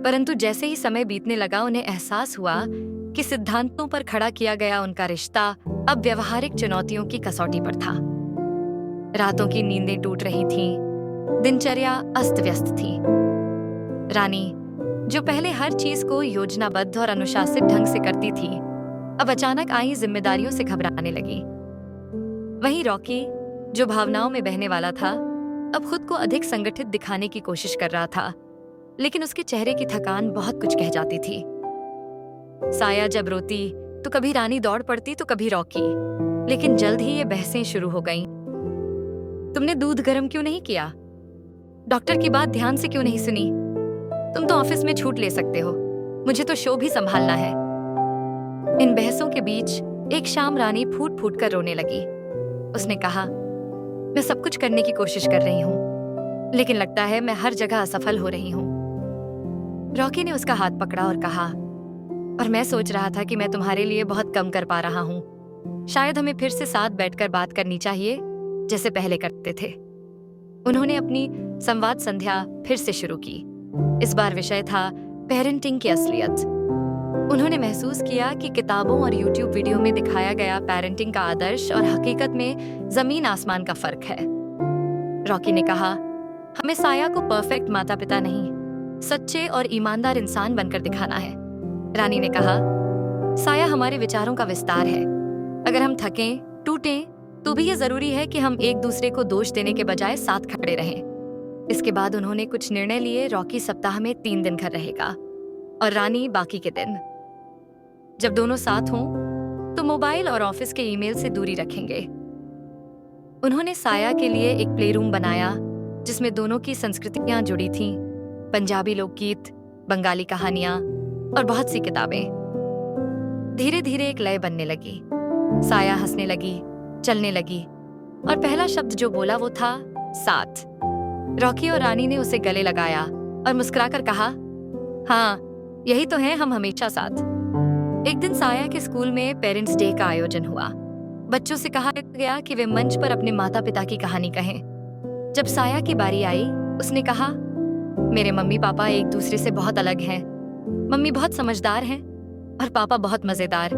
परंतु जैसे ही समय बीतने लगा, उन्हें एहसास हुआ कि सिद्धांतों पर खड़ा किया गया उनका रिश्ता अब व्यवहारिक चुनौतियों की कसौटी पर था। रातों की नींदें टूट रही थीं, दिनचर्या अस्त व्यस्त थी। रानी, जो पहले हर चीज को योजनाबद्ध और अनुशासित ढंग से करती थी, अब अचानक आई जिम्मेदारियों से घबराने लगी। वहीं रॉकी, जो भावनाओं में बहने वाला था, अब खुद को अधिक संगठित दिखाने की कोशिश कर रहा था, लेकिन उसके चेहरे की थकान बहुत कुछ कह जाती थी। साया जब रोती तो कभी रानी दौड़ पड़ती तो कभी रॉकी, लेकिन जल्द ही ये बहसें शुरू हो गईं। तुमने दूध गर्म क्यों नहीं किया? डॉक्टर की बात ध्यान से क्यों नहीं सुनी? तुम तो ऑफिस में छूट ले सकते हो, मुझे तो शो भी संभालना है। इन बहसों के बीच एक शाम रानी फूट फूट कर रोने लगी। उसने कहा, मैं सब कुछ करने की कोशिश कर रही हूँ, लेकिन लगता है मैं हर जगह असफल हो रही हूँ। रॉकी ने उसका हाथ पकड़ा और कहा, और मैं सोच रहा था कि मैं तुम्हारे लिए बहुत कम कर पा रहा हूँ। शायद हमें फिर से साथ बैठकर बात करनी चाहिए, जैसे पहले करते थे। उन्होंने अपनी संवाद संध्या फिर से शुरू की। इस बार विषय था पेरेंटिंग की असलियत। उन्होंने महसूस किया कि किताबों और YouTube वीडियो में दिखाया गया पेरेंटिंग का आदर्श और हकीकत में जमीन आसमान का फर्क है। रॉकी ने कहा, हमें साया को परफेक्ट माता पिता नहीं, सच्चे और ईमानदार इंसान बनकर दिखाना है। रानी ने कहा, साया हमारे विचारों का विस्तार है। अगर हम थकें, टूटें, तो भी ये जरूरी है कि हम एक दूसरे को दोष देने के बजाय साथ खड़े रहें। इसके बाद उन्होंने कुछ निर्णय लिए। रॉकी सप्ताह में 3 दिन घर रहेगा और रानी बाकी के दिन। जब दोनों साथ हों तो मोबाइल और ऑफिस के ईमेल से दूरी रखेंगे। उन्होंने साया के लिए एक प्ले रूम बनाया जिसमें दोनों की संस्कृतियां जुड़ी थीं, पंजाबी लोकगीत, बंगाली कहानियां और बहुत सी किताबें। धीरे धीरे एक लय बनने लगी। साया हंसने लगी, चलने लगी और पहला शब्द जो बोला वो था साथ। रॉकी और रानी ने उसे गले लगाया और मुस्कुराकर कहा, हाँ, यही तो है, हम हमेशा साथ। एक दिन साया के स्कूल में पेरेंट्स डे का आयोजन हुआ। बच्चों से कहा गया कि वे मंच पर अपने माता पिता की कहानी कहें। जब साया की बारी आई, उसने कहा, मेरे मम्मी पापा एक दूसरे से बहुत अलग हैं। मम्मी बहुत समझदार हैं और पापा बहुत मजेदार।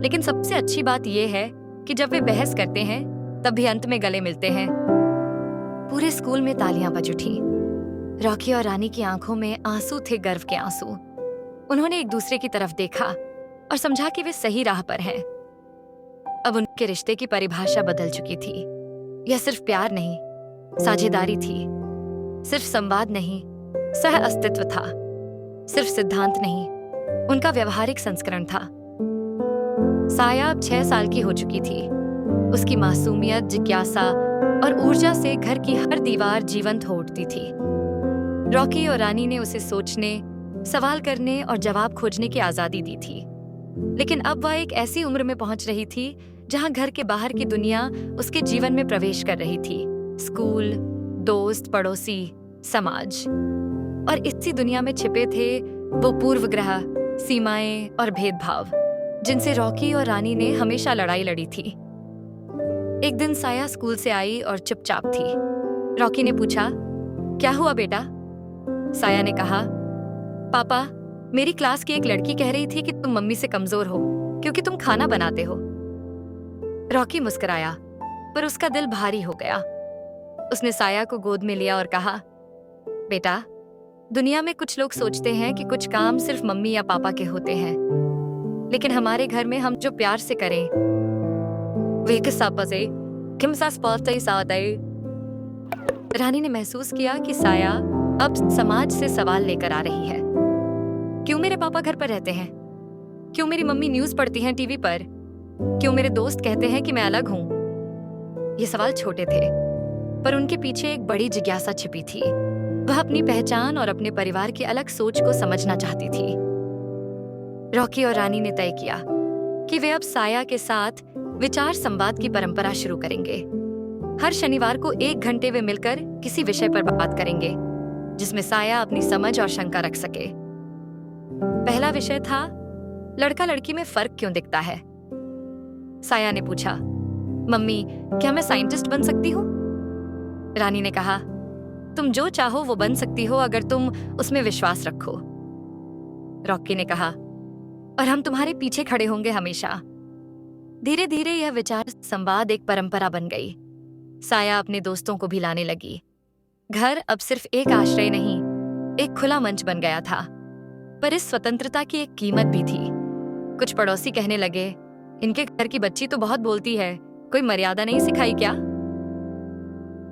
लेकिन सबसे अच्छी बात यह है कि जब वे बहस करते हैं तब भी अंत में गले मिलते हैं। पूरे स्कूल में तालियां बज उठी। रॉकी और रानी की आंखों में आंसू थे, गर्व के आंसू। उन्होंने एक दूसरे की तरफ देखा और समझा कि वे सही राह पर हैं। अब उनके रिश्ते की परिभाषा बदल चुकी थी। यह सिर्फ प्यार नहीं, साझेदारी थी। सिर्फ संवाद नहीं, सह अस्तित्व था। सिर्फ सिद्धांत नहीं, उनका व्यवहारिक संस्करण था। साया अब 6 साल की हो चुकी थी। उसकी मासूमियत, जिज्ञासा और ऊर्जा से घर की हर दीवार जीवंत हो उठती थी। रॉकी और रानी ने उसे सोचने, सवाल करने और जवाब खोजने की आजादी दी थी। लेकिन अब वह एक ऐसी उम्र में पहुंच रही थी जहां घर के बाहर की दुनिया उसके जीवन में प्रवेश कर रही थी। स्कूल, दोस्त, पड़ोसी, समाज। और इसी दुनिया में छिपे थे वो पूर्वग्रह, सीमाएं और भेदभाव जिनसे रॉकी और रानी ने हमेशा लड़ाई लड़ी थी। एक दिन साया स्कूल से आई और चुपचाप थी। रॉकी ने पूछा, क्या हुआ बेटा? साया ने कहा, पापा, मेरी क्लास की एक लड़की कह रही थी कि तुम मम्मी से कमजोर हो क्योंकि तुम खाना बनाते हो। रॉकी मुस्कुराया, पर उसका दिल भारी हो गया। उसने साया को गोद में लिया और कहा, बेटा, दुनिया में कुछ लोग सोचते हैं कि कुछ काम सिर्फ मम्मी या पापा के होते हैं, लेकिन हमारे घर में हम जो प्यार से करें रानी ने महसूस किया कि साया अब समाज से सवाल लेकर आ रही है। क्यों मेरे पापा घर पर रहते हैं? क्यों मेरी मम्मी न्यूज पढ़ती हैं टीवी पर? क्यों मेरे दोस्त कहते हैं कि मैं अलग हूं? ये सवाल छोटे थे, पर उनके पीछे एक बड़ी जिज्ञासा छिपी थी। वह अपनी पहचान और अपने परिवार की अलग सोच को समझना चाहती थी। रॉकी और रानी ने तय किया कि वे अब साया के साथ विचार संवाद की परंपरा शुरू करेंगे। हर शनिवार को 1 घंटे वे मिलकर किसी विषय पर बात करेंगे जिसमें साया अपनी समझ और शंका रख सके। पहला विषय था, लड़का लड़की में फर्क क्यों दिखता है? साया ने पूछा, मम्मी, क्या मैं साइंटिस्ट बन सकती हूँ? रानी ने कहा, तुम जो चाहो वो बन सकती हो अगर तुम उसमें विश्वास रखो। रॉकी ने कहा, और हम तुम्हारे पीछे खड़े होंगे हमेशा। धीरे धीरे यह विचार संवाद एक परंपरा बन गई। साया अपने दोस्तों को भी लाने लगी। घर अब सिर्फ एक आश्रय नहीं, एक खुला मंच बन गया था। पर इस स्वतंत्रता की एक कीमत भी थी। कुछ पड़ोसी कहने लगे, इनके घर की बच्ची तो बहुत बोलती है, कोई मर्यादा नहीं सिखाई क्या?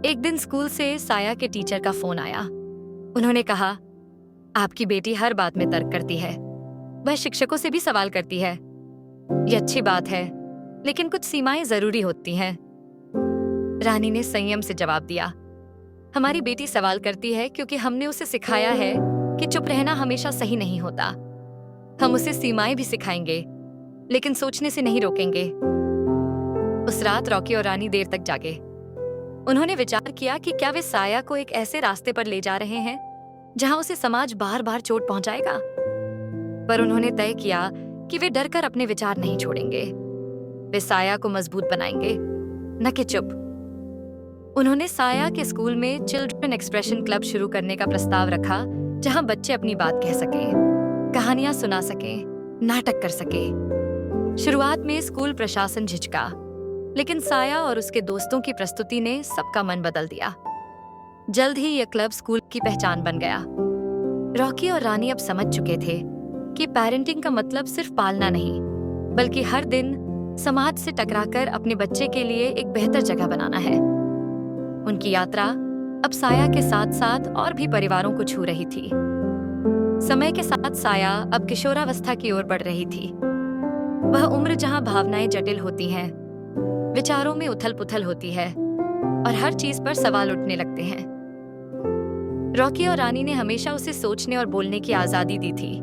एक दिन स्कूल से साया के टीचर का फोन आया। उन्होंने कहा, आपकी बेटी हर बात में तर्क करती है, वह शिक्षकों से भी सवाल करती है। ये अच्छी बात है, लेकिन कुछ सीमाएं जरूरी होती हैं। रानी ने संयम से जवाब दिया, हमारी बेटी सवाल करती है क्योंकि हमने उसे सिखाया है कि चुप रहना हमेशा सही नहीं होता। हम उसे सीमाएं भी सिखाएंगे, लेकिन सोचने से नहीं रोकेंगे। उस रात रॉकी और रानी देर तक जागे। उन्होंने विचार किया कि क्या वे साया को एक ऐसे रास्ते पर ले जा रहे हैं जहां उसे समाज बार बार चोट पहुंचाएगा। पर उन्होंने तय किया कि वे डरकर अपने विचार नहीं छोड़ेंगे। वे साया को मजबूत बनाएंगे, न कि चुप। उन्होंने साया के स्कूल में चिल्ड्रन एक्सप्रेशन क्लब शुरू करने का प्रस्ताव रखा, जहां बच्चे अपनी बात कह सकें, कहानियां सुना सकें, नाटक कर सकें। शुरुआत में स्कूल प्रशासन झिझका, लेकिन साया और उसके दोस्तों की प्रस्तुति ने सबका मन बदल दिया। जल्द ही यह क्लब स्कूल की पहचान बन गया। रॉकी और रानी अब समझ चुके थे कि पेरेंटिंग का मतलब सिर्फ पालना नहीं, बल्कि हर दिन समाज से टकराकर अपने बच्चे के लिए एक बेहतर जगह बनाना है। उनकी यात्रा अब साया के साथ साथ और भी परिवारों को छू रही थी। समय के साथ साया अब किशोरावस्था की ओर बढ़ रही थी। वह उम्र जहां भावनाएं जटिल होती हैं, विचारों में उथल-पुथल होती है और हर चीज पर सवाल उठने लगते हैं। रॉकी और रानी ने हमेशा उसे सोचने और बोलने की आजादी दी थी,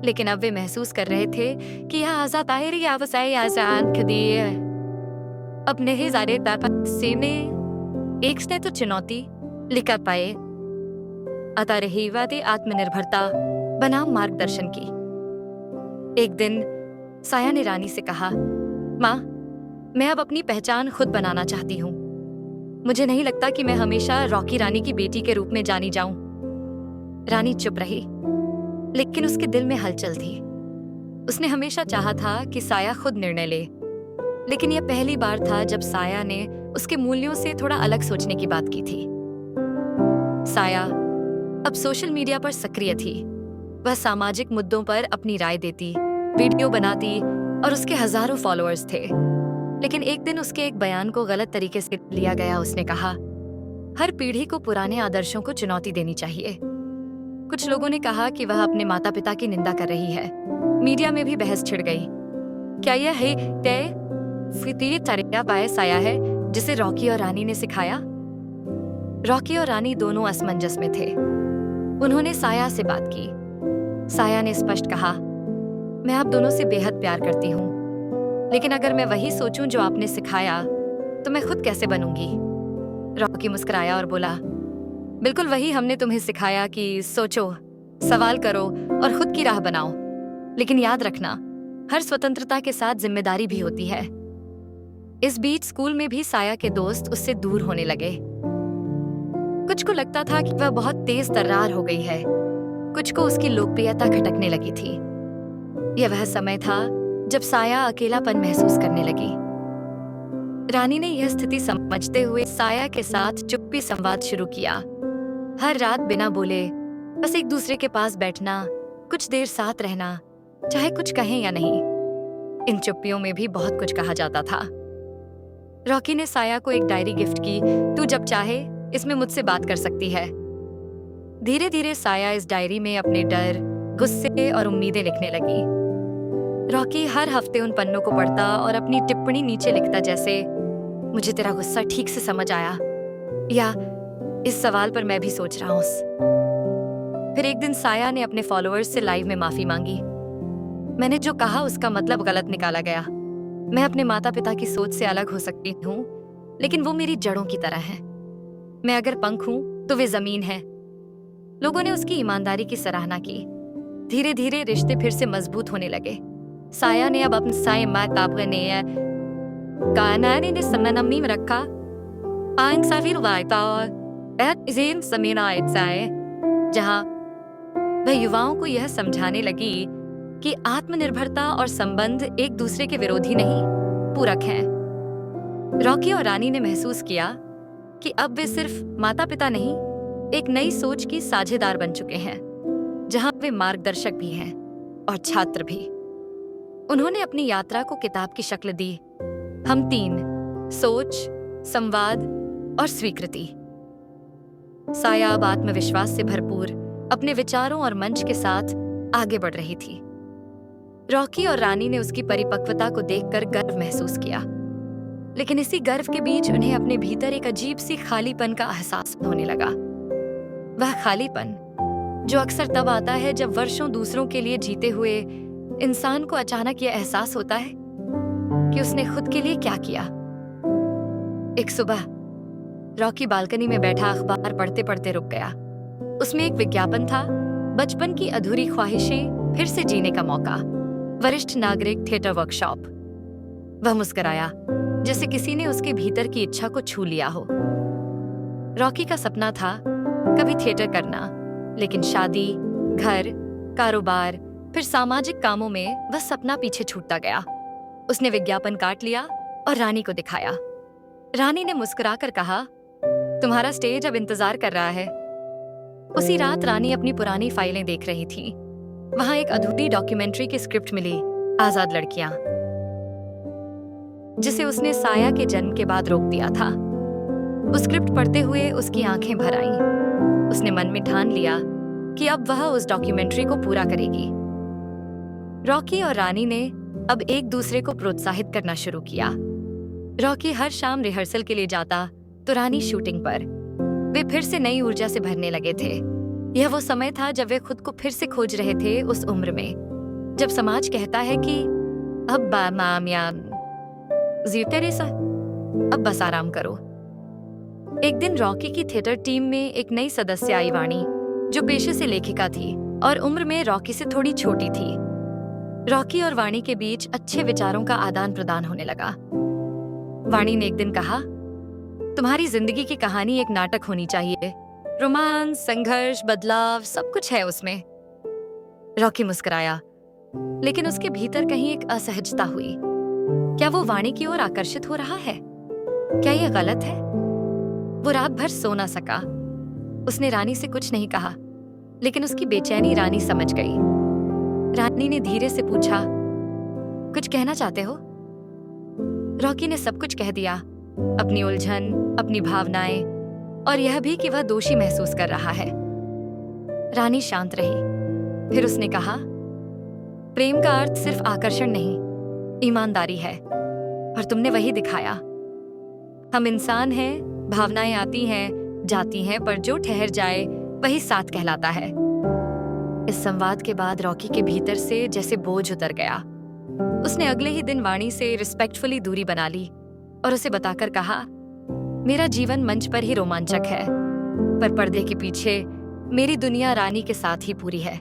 लेकिन अब वे महसूस कर रहे थे कि यह आजादी आसान खुदी अब नहीं जारे ने एक ने तो चुनौती लिखा पाए अता रही वादे आत्मनिर्भरता बनाम मार्गदर्शन की। एक दिन साया ने रानी से कहा, माँ, मैं अब अपनी पहचान खुद बनाना चाहती हूँ। मुझे नहीं लगता कि मैं हमेशा रॉकी रानी की बेटी के रूप में जानी जाऊं। रानी चुप रही, लेकिन उसके दिल में हलचल थी। उसने हमेशा चाहा था कि साया खुद निर्णय ले, लेकिन यह पहली बार था जब साया ने उसके मूल्यों से थोड़ा अलग सोचने की बात की थी। साया अब सोशल मीडिया पर सक्रिय थी। वह सामाजिक मुद्दों पर अपनी राय देती, वीडियो बनाती और उसके हजारों फॉलोअर्स थे। लेकिन एक दिन उसके एक बयान को गलत तरीके से लिया गया। उसने कहा, हर पीढ़ी को पुराने आदर्शों को चुनौती देनी चाहिए। कुछ लोगों ने कहा कि वह अपने माता पिता की निंदा कर रही है। मीडिया में भी बहस छिड़ गई। क्या यह है तय तरीका बाय साया है जिसे रॉकी और रानी ने सिखाया? रॉकी और रानी दोनों असमंजस में थे। उन्होंने साया से बात की। साया ने स्पष्ट कहा, मैं आप दोनों से बेहद प्यार करती हूँ, लेकिन अगर मैं वही सोचूं जो आपने सिखाया तो मैं खुद कैसे बनूंगी? रॉकी मुस्कुराया और बोला, बिल्कुल वही हमने तुम्हें सिखाया कि सोचो, सवाल करो और खुद की राह बनाओ। लेकिन याद रखना, हर स्वतंत्रता के साथ जिम्मेदारी भी होती है। इस बीच स्कूल में भी साया के दोस्त उससे दूर होने लगे। कुछ को लगता था कि वह बहुत तेज तर्रार हो गई है, कुछ को उसकी लोकप्रियता खटकने लगी थी। यह वह समय था जब साया अकेलापन महसूस करने लगी। रानी ने यह स्थिति समझते हुए साया के साथ चुप्पी संवाद शुरू किया। हर रात बिना बोले बस एक दूसरे के पास बैठना, कुछ देर साथ रहना, चाहे कुछ कहें या नहीं। इन चुप्पियों में भी बहुत कुछ कहा जाता था। रॉकी ने साया को एक डायरी गिफ्ट की। तू जब चाहे इसमें मुझसे बात कर सकती है। धीरे धीरे साया इस डायरी में अपने डर, गुस्से और उम्मीदें लिखने लगी। रॉकी हर हफ्ते उन पन्नों को पढ़ता और अपनी टिप्पणी नीचे लिखता, जैसे मुझे तेरा गुस्सा ठीक से समझ आया, या इस सवाल पर मैं भी सोच रहा हूं। फिर एक दिन साया ने अपने फॉलोअर्स से लाइव में माफी मांगी। मैंने जो कहा उसका मतलब गलत निकाला गया। मैं अपने माता पिता की सोच से अलग हो सकती हूँ, लेकिन वो मेरी जड़ों की तरह हैं। मैं अगर पंख हूं तो वे जमीन है। लोगों ने उसकी ईमानदारी की सराहना की। धीरे धीरे रिश्ते फिर से मजबूत होने लगे। साया ने अब अपने साय माताबने ने कानाने ने समनम्मी में रखा। आइन साफिर वायता एट इजेन समीना आए, जहां वह युवाओं को यह समझाने लगी कि आत्मनिर्भरता और संबंध एक दूसरे के विरोधी नहीं, पूरक हैं। रॉकी और रानी ने महसूस किया कि अब वे सिर्फ माता पिता नहीं, एक नई सोच की साझेदार बन चुके हैं, जहां वे मार्गदर्शक भी हैं और छात्र भी। उन्होंने अपनी यात्रा को किताब की शक्ल दी। हम तीन, सोच, संवाद और स्वीकृति। साया अब आत्मविश्वास से भरपूर अपने विचारों और मंच के साथ आगे बढ़ रही थी। रॉकी और रानी ने उसकी परिपक्वता को देखकर गर्व महसूस किया, लेकिन इसी गर्व के बीच उन्हें अपने भीतर एक अजीब सी खालीपन का एहसास होने लगा। वह खालीपन जो अक्सर तब आता है जब वर्षों दूसरों के लिए जीते हुए इंसान को अचानक यह एहसास होता है कि उसने खुद के लिए क्या किया। एक सुबह रॉकी बालकनी में बैठा अखबार पढ़ते पढ़ते रुक गया। उसमें एक विज्ञापन था, बचपन की अधूरी ख्वाहिशें फिर से जीने का मौका। वरिष्ठ नागरिक थिएटर वर्कशॉप। वह मुस्कुराया, जैसे किसी ने उसके भीतर की इच्छा को छू लिया हो। रॉकी का सपना था कभी थिएटर करना, लेकिन शादी, घर, कारोबार, फिर सामाजिक कामों में वह सपना पीछे छूटता गया। उसने विज्ञापन काट लिया और रानी को दिखाया। रानी ने मुस्कुराकर कहा, तुम्हारा स्टेज अब इंतजार कर रहा है। उसी रात रानी अपनी पुरानी फाइलें देख रही थी। वहां एक अधूरी डॉक्यूमेंट्री की स्क्रिप्ट मिली, आजाद लड़कियां, जिसे उसने साया के जन्म के बाद रोक दिया था। उस स्क्रिप्ट पढ़ते हुए उसकी आंखें भर आईं। उसने मन में ठान लिया कि अब वह उस डॉक्यूमेंट्री को पूरा करेगी। रॉकी और रानी ने अब एक दूसरे को प्रोत्साहित करना शुरू किया। रॉकी हर शाम रिहर्सल के लिए जाता तो रानी शूटिंग पर। वे फिर से नई ऊर्जा से भरने लगे थे। यह वो समय था जब वे खुद को फिर से खोज रहे थे, उस उम्र में जब समाज कहता है कि अब अब बस आराम करो। एक दिन रॉकी की थिएटर टीम में एक नई सदस्य आई, वाणी, जो पेशे से लेखिका थी और उम्र में रॉकी से थोड़ी छोटी थी। रॉकी और वाणी के बीच अच्छे विचारों का आदान प्रदान होने लगा। वाणी ने एक दिन कहा, तुम्हारी जिंदगी की कहानी एक नाटक होनी चाहिए। रोमांस, संघर्ष, बदलाव, सब कुछ है उसमें। रॉकी मुस्कुराया, लेकिन उसके भीतर कहीं एक असहजता हुई। क्या वो वाणी की ओर आकर्षित हो रहा है? क्या यह गलत है? वो रात भर सो ना सका। उसने रानी से कुछ नहीं कहा, लेकिन उसकी बेचैनी रानी समझ गई। रानी ने धीरे से पूछा, कुछ कहना चाहते हो? रॉकी ने सब कुछ कह दिया, अपनी उलझन, अपनी भावनाएं, और यह भी कि वह दोषी महसूस कर रहा है। रानी शांत रही। फिर उसने कहा, प्रेम का अर्थ सिर्फ आकर्षण नहीं, ईमानदारी है, और तुमने वही दिखाया। हम इंसान हैं, भावनाएं आती हैं, जाती हैं, पर जो ठहर जाए वही साथ कहलाता है। इस संवाद के बाद रॉकी के भीतर से जैसे बोझ उतर गया। उसने अगले ही दिन वाणी से रिस्पेक्टफुली दूरी बना ली और उसे बताकर कहा, मेरा जीवन मंच पर ही रोमांचक है, पर पर्दे के पीछे मेरी दुनिया रानी के साथ ही पूरी है।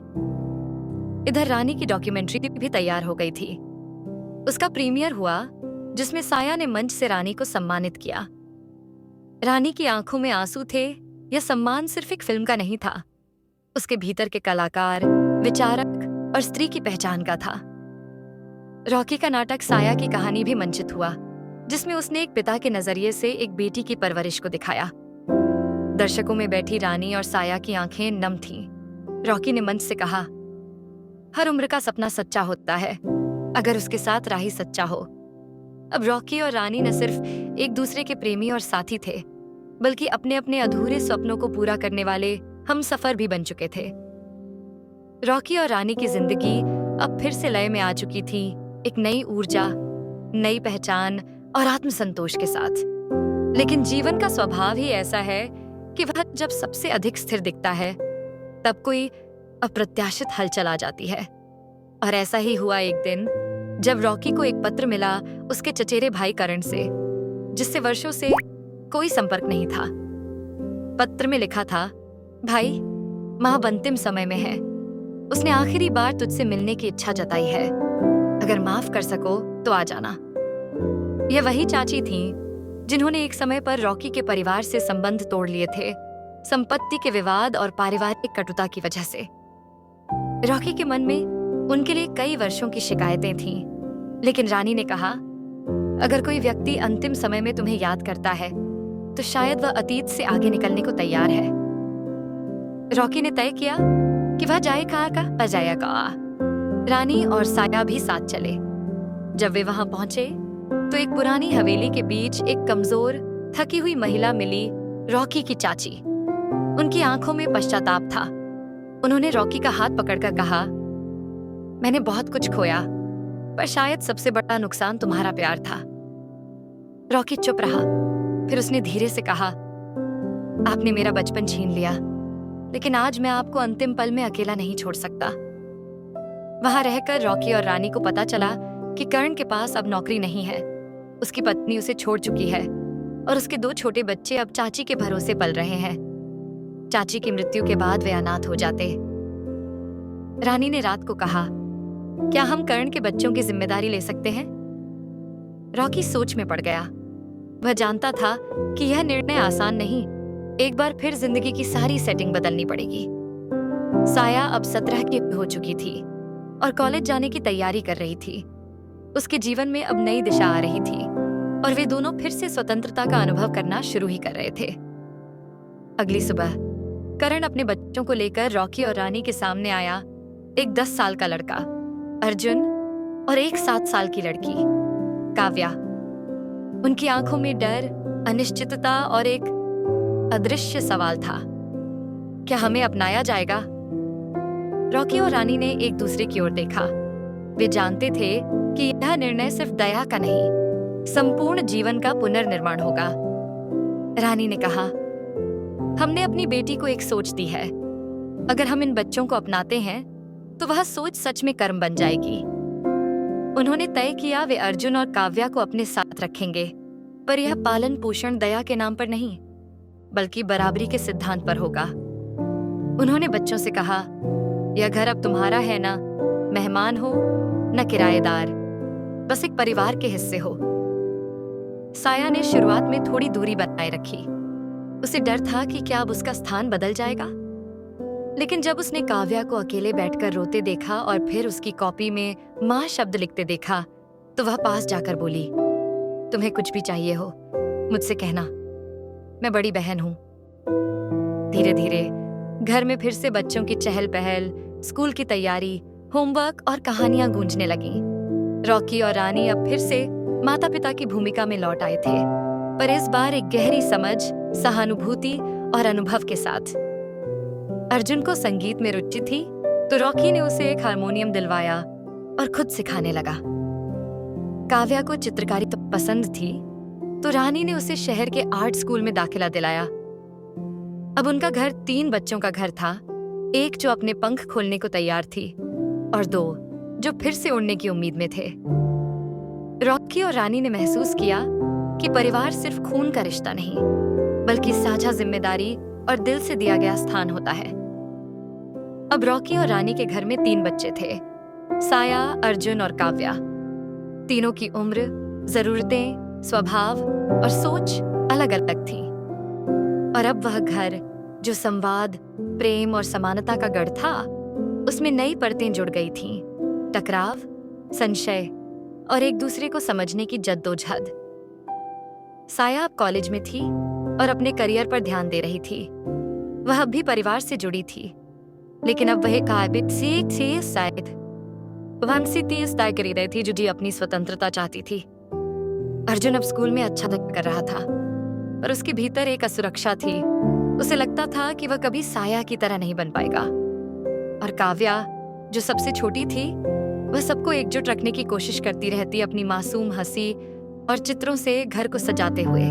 इधर रानी की डॉक्यूमेंट्री भी तैयार हो गई थी। उसका प्रीमियर हुआ, जिसमें साया ने मंच से रानी को सम्मानित किया। रानी की आंखों में आंसू थे। यह सम्मान सिर्फ एक फिल्म का नहीं था, उसके भीतर के कलाकार, विचारक और स्त्री की पहचान का था। रॉकी का नाटक साया की कहानी भी मंचित हुआ, जिसमें उसने एक पिता के नजरिए से एक बेटी की परवरिश को दिखाया। दर्शकों में बैठी रानी और साया की आंखें नम थीं। रॉकी ने मंच से कहा, हर उम्र का सपना सच्चा होता है, अगर उसके साथ राही सच्चा हो। अब रॉकी और रानी न सिर्फ एक दूसरे के प्रेमी और साथी थे, बल्कि अपने अपने अधूरे स्वप्नों को पूरा करने वाले हमसफर भी बन चुके थे। रॉकी और रानी की जिंदगी अब फिर से लय में आ चुकी थी, एक नई ऊर्जा, नई पहचान और आत्मसंतोष के साथ। लेकिन जीवन का स्वभाव ही ऐसा है कि वह जब सबसे अधिक स्थिर दिखता है, तब कोई अप्रत्याशित हलचल आ जाती है। और ऐसा ही हुआ एक दिन, जब रॉकी को एक पत्र मिला उसके चचेरे भाई करण से, जिससे वर्षों से कोई संपर्क नहीं था। पत्र में लिखा था, भाई, मां अब अंतिम समय में है। उसने आखिरी बार तुझसे मिलने की इच्छा जताई है। अगर माफ कर सको तो आ जाना। यह वही चाची थीं जिन्होंने एक समय पर रॉकी के परिवार से संबंध तोड़ लिए थे, संपत्ति के विवाद और पारिवारिक कटुता की वजह से। रॉकी के मन में उनके लिए कई वर्षों की शिकायतें थीं, लेकिन रानी ने कहा, अगर कोई व्यक्ति अंतिम समय में तुम्हें याद करता है, तो शायद वह अतीत से आगे निकलने को तैयार है। रॉकी ने तय किया कि वह जाएगा। रानी और साया भी साथ चले। जब वे वहां पहुंचे, तो एक पुरानी हवेली के बीच एक कमजोर, थकी हुई महिला मिली, रॉकी की चाची। उनकी आंखों में पश्चाताप था। उन्होंने रॉकी का हाथ पकड़कर कहा, मैंने बहुत कुछ खोया, पर शायद सबसे बड़ा नुकसान तुम्हारा प्यार था। रॉकी चुप रहा। फिर उसने धीरे से कहा, आपने मेरा बचपन छीन लिया, लेकिन आज मैं आपको अंतिम पल में अकेला नहीं छोड़ सकता। वहां रहकर रॉकी और रानी को पता चला कि कर्ण के पास अब नौकरी नहीं है। उसकी पत्नी उसे छोड़ चुकी है और उसके 2 छोटे बच्चे अब चाची के भरोसे पल रहे हैं। चाची की मृत्यु के बाद वे अनाथ हो जाते। रानी ने रात को कहा, क्या हम करण के बच्चों की जिम्मेदारी ले सकते हैं? रॉकी सोच में पड़ गया। वह जानता था कि यह निर्णय आसान नहीं। एक बार फिर जिंदगी की सारी सेटिंग बदलनी पड़ेगी। साया अब 17 की हो चुकी थी और कॉलेज जाने की तैयारी कर रही थी। उसके जीवन में अब नई दिशा आ रही थी और वे दोनों फिर से स्वतंत्रता का अनुभव करना शुरू ही कर रहे थे। अगली सुबह करण अपने बच्चों को लेकर रॉकी और रानी के सामने आया। एक 10 साल का लड़का अर्जुन और एक 7 साल की लड़की काव्या। उनकी आंखों में डर, अनिश्चितता और एक अदृश्य सवाल था, क्या हमें अपनाया जाएगा? रॉकी और रानी ने एक दूसरे की ओर देखा। वे जानते थे कि यह निर्णय सिर्फ दया का नहीं, संपूर्ण जीवन का पुनर्निर्माण होगा। रानी ने कहा, हमने अपनी बेटी को एक सोच दी है। अगर हम इन बच्चों को अपनाते हैं तो वह सोच सच में कर्म बन जाएगी। उन्होंने तय किया वे अर्जुन और काव्या को अपने साथ रखेंगे, पर यह पालन पोषण दया के नाम पर नहीं, बल्कि बराबरी के सिद्धांत पर होगा। उन्होंने बच्चों से कहा, यह घर अब तुम्हारा है ना, मेहमान हो न किराएदार, बस एक परिवार के हिस्से हो। साया ने शुरुआत में थोड़ी दूरी बनाए रखी। उसे डर था कि क्या अब उसका स्थान बदल जाएगा। लेकिन जब उसने काव्या को अकेले बैठकर रोते देखा और फिर उसकी कॉपी में मां शब्द लिखते देखा, तो वह पास जाकर बोली, तुम्हें कुछ भी चाहिए हो मुझसे कहना, मैं बड़ी बहन हूं। धीरे धीरे घर में फिर से बच्चों की चहल पहल, स्कूल की तैयारी, होमवर्क और कहानियां गूंजने लगी। रॉकी और रानी अब फिर से माता पिता की भूमिका में लौट आए थे, पर इस बार एक गहरी समझ, सहानुभूति और अनुभव के साथ। अर्जुन को संगीत में रुचि थी, तो रॉकी ने उसे एक हारमोनियम दिलवाया और खुद सिखाने लगा। काव्या को चित्रकारी तो पसंद थी, तो रानी ने उसे शहर के आर्ट स्कूल में दाखिला दिलाया। अब उनका घर 3 बच्चों का घर था, एक जो अपने पंख खोलने को तैयार थी और 2 जो फिर से उड़ने की उम्मीद में थे। रॉकी और रानी ने महसूस किया कि परिवार सिर्फ खून का रिश्ता नहीं, बल्कि साझा जिम्मेदारी और दिल से दिया गया स्थान होता है। अब रॉकी और रानी के घर में 3 बच्चे थे, साया, अर्जुन और काव्या। तीनों की उम्र, जरूरतें, स्वभाव और सोच अलग अलग थी। और अब वह घर जो संवाद, प्रेम और समानता का गढ़ था, उसमें नई परतें जुड़ गई थीं। टकराव, संशय और एक दूसरे को समझने की जद्दोजहद। साया अब कॉलेज में थी और अपने करियर पर ध्यान दे रही थी। वह अब भी परिवार से जुड़ी थी, लेकिन अब वह तय कर रही थी जो अपनी स्वतंत्रता चाहती थी। अर्जुन अब स्कूल में अच्छा कर रहा था, पर उसके भीतर एक असुरक्षा थी। उसे लगता था कि वह कभी साया की तरह नहीं बन पाएगा। और काव्या, जो सबसे छोटी थी, वह सबको एकजुट रखने की कोशिश करती रहती, अपनी मासूम हंसी और चित्रों से घर को सजाते हुए।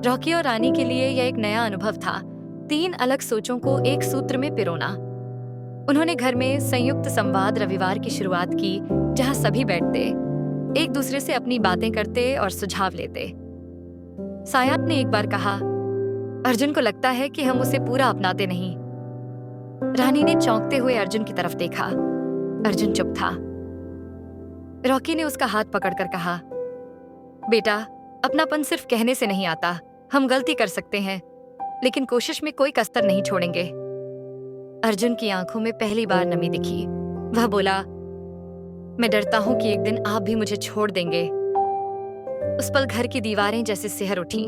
रॉकी और रानी के लिए यह एक नया अनुभव था, 3 अलग सोचों को एक सूत्र में पिरोना। उन्होंने घर में संयुक्त संवाद रविवार की शुरुआत की, जहां सभी बैठते, एक दूसरे से अपनी बातें करते और सुझाव लेते। साया ने एक बार कहा, अर्जुन को लगता है कि हम उसे पूरा अपनाते नहीं। रानी ने चौंकते हुए अर्जुन की तरफ देखा। अर्जुन चुप था। रॉकी ने उसका हाथ पकड़कर कहा, बेटा, अपनापन सिर्फ कहने से नहीं आता। हम गलती कर सकते हैं, लेकिन कोशिश में कोई कसर नहीं छोड़ेंगे। अर्जुन की आंखों में पहली बार नमी दिखी। वह बोला, मैं डरता हूं कि एक दिन आप भी मुझे छोड़ देंगे। उस पल घर की दीवारें जैसे सिहर उठी।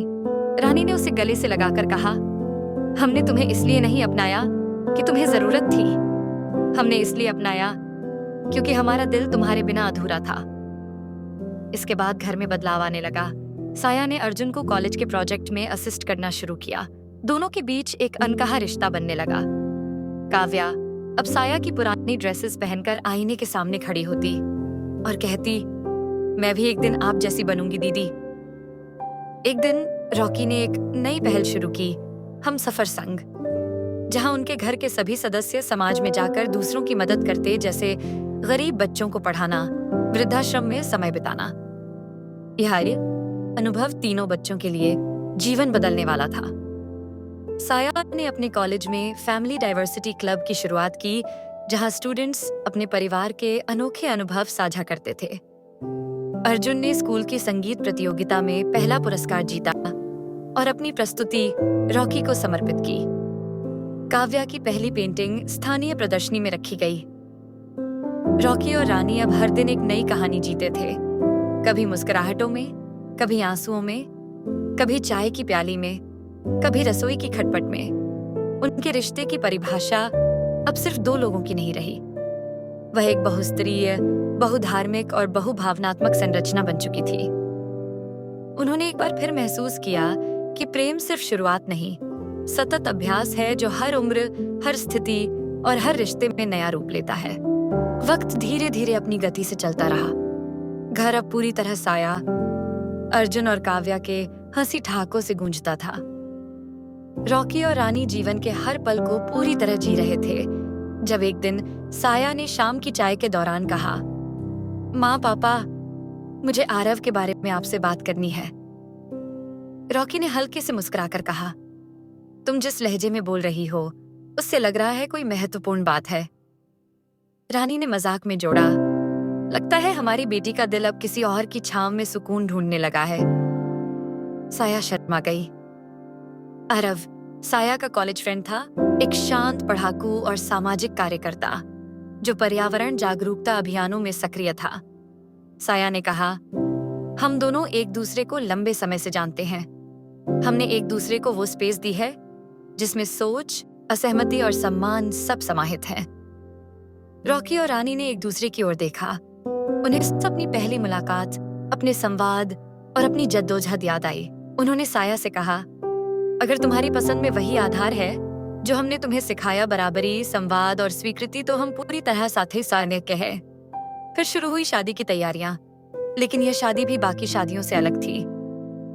रानी ने उसे गले से लगाकर कहा, हमने तुम्हें इसलिए नहीं अपनाया कि तुम्हें जरूरत थी। हमने इसलिए अपनाया क्योंकि हमारा दिल तुम्हारे बिना अधूरा था। इसके बाद घर में बदलाव आने लगा। साया ने अर्जुन को कॉलेज के प्रोजेक्ट में असिस्ट करना शुरू किया। दोनों के बीच एक अनकहा रिश्ता बनने लगा। काव्या अब साया की पुरानी ड्रेसेस पहनकर आईने के सामने खड़ी होती और कहती, मैं भी एक दिन आप जैसी बनूंगी दीदी। एक दिन रॉकी ने एक नई पहल शुरू की, हम सफर संघ, जहां उनके घर के सभी सदस्य समाज में जाकर दूसरों की मदद करते, जैसे गरीब बच्चों को पढ़ाना, वृद्धाश्रम में समय बिताना। यह अनुभव तीनों बच्चों के लिए जीवन बदलने वाला था। साया ने अपने कॉलेज में फैमिली डाइवर्सिटी क्लब की शुरुआत की, जहां स्टूडेंट्स अपने परिवार के अनोखे अनुभव साझा करते थे। अर्जुन ने स्कूल की संगीत प्रतियोगिता में पहला पुरस्कार जीता और अपनी प्रस्तुति रॉकी को समर्पित की। काव्या की पहली पेंटिंग स्थानीय प्रदर्शनी में रखी गई। रॉकी और रानी अब हर दिन एक नई कहानी जीते थे, कभी मुस्कुराहटों में, कभी आंसुओं में, कभी चाय की प्याली में, कभी रसोई की खटपट में। उनके रिश्ते की परिभाषा अब सिर्फ दो लोगों की नहीं रही, वह एक बहुस्तरीय, बहुधार्मिक और बहुभावनात्मक संरचना बन चुकी थी। उन्होंने एक बार फिर महसूस किया कि प्रेम सिर्फ शुरुआत नहीं, सतत अभ्यास है जो हर उम्र, हर स्थिति और हर रिश्ते में नया रूप लेता है। वक्त धीरे धीरे अपनी गति से चलता रहा। घर अब पूरी तरह साया अर्जुन और काव्या के हंसी ठहाकों से गूंजता था। रॉकी और रानी जीवन के हर पल को पूरी तरह जी रहे थे जब एक दिन साया ने शाम की चाय के दौरान कहा, माँ पापा, मुझे आरव के बारे में आपसे बात करनी है। रॉकी ने हल्के से मुस्कुराकर कहा, तुम जिस लहजे में बोल रही हो उससे लग रहा है कोई महत्वपूर्ण बात है। रानी ने मजाक में जोड़ा, लगता है हमारी बेटी का दिल अब किसी और की छांव में सुकून ढूंढने लगा है। साया शर्मा गई। आरव साया का कॉलेज फ्रेंड था, एक शांत पढ़ाकू और सामाजिक कार्यकर्ता जो पर्यावरण जागरूकता अभियानों में सक्रिय था। साया ने कहा, हम दोनों एक दूसरे को लंबे समय से जानते हैं। हमने एक दूसरे को वो स्पेस दी है जिसमें सोच, असहमति और सम्मान सब समाहित हैं। रॉकी और रानी ने एक दूसरे की ओर देखा। उन्हें अपनी पहली मुलाकात, अपने संवाद और अपनी जद्दोजहद याद आई। उन्होंने साया से कहा, अगर तुम्हारी पसंद में वही आधार है जो हमने तुम्हें सिखाया, बराबरी, संवाद और स्वीकृति, तो हम पूरी तरह साथी के हैं। फिर शुरू हुई शादी की तैयारियां, लेकिन यह शादी भी बाकी शादियों से अलग थी।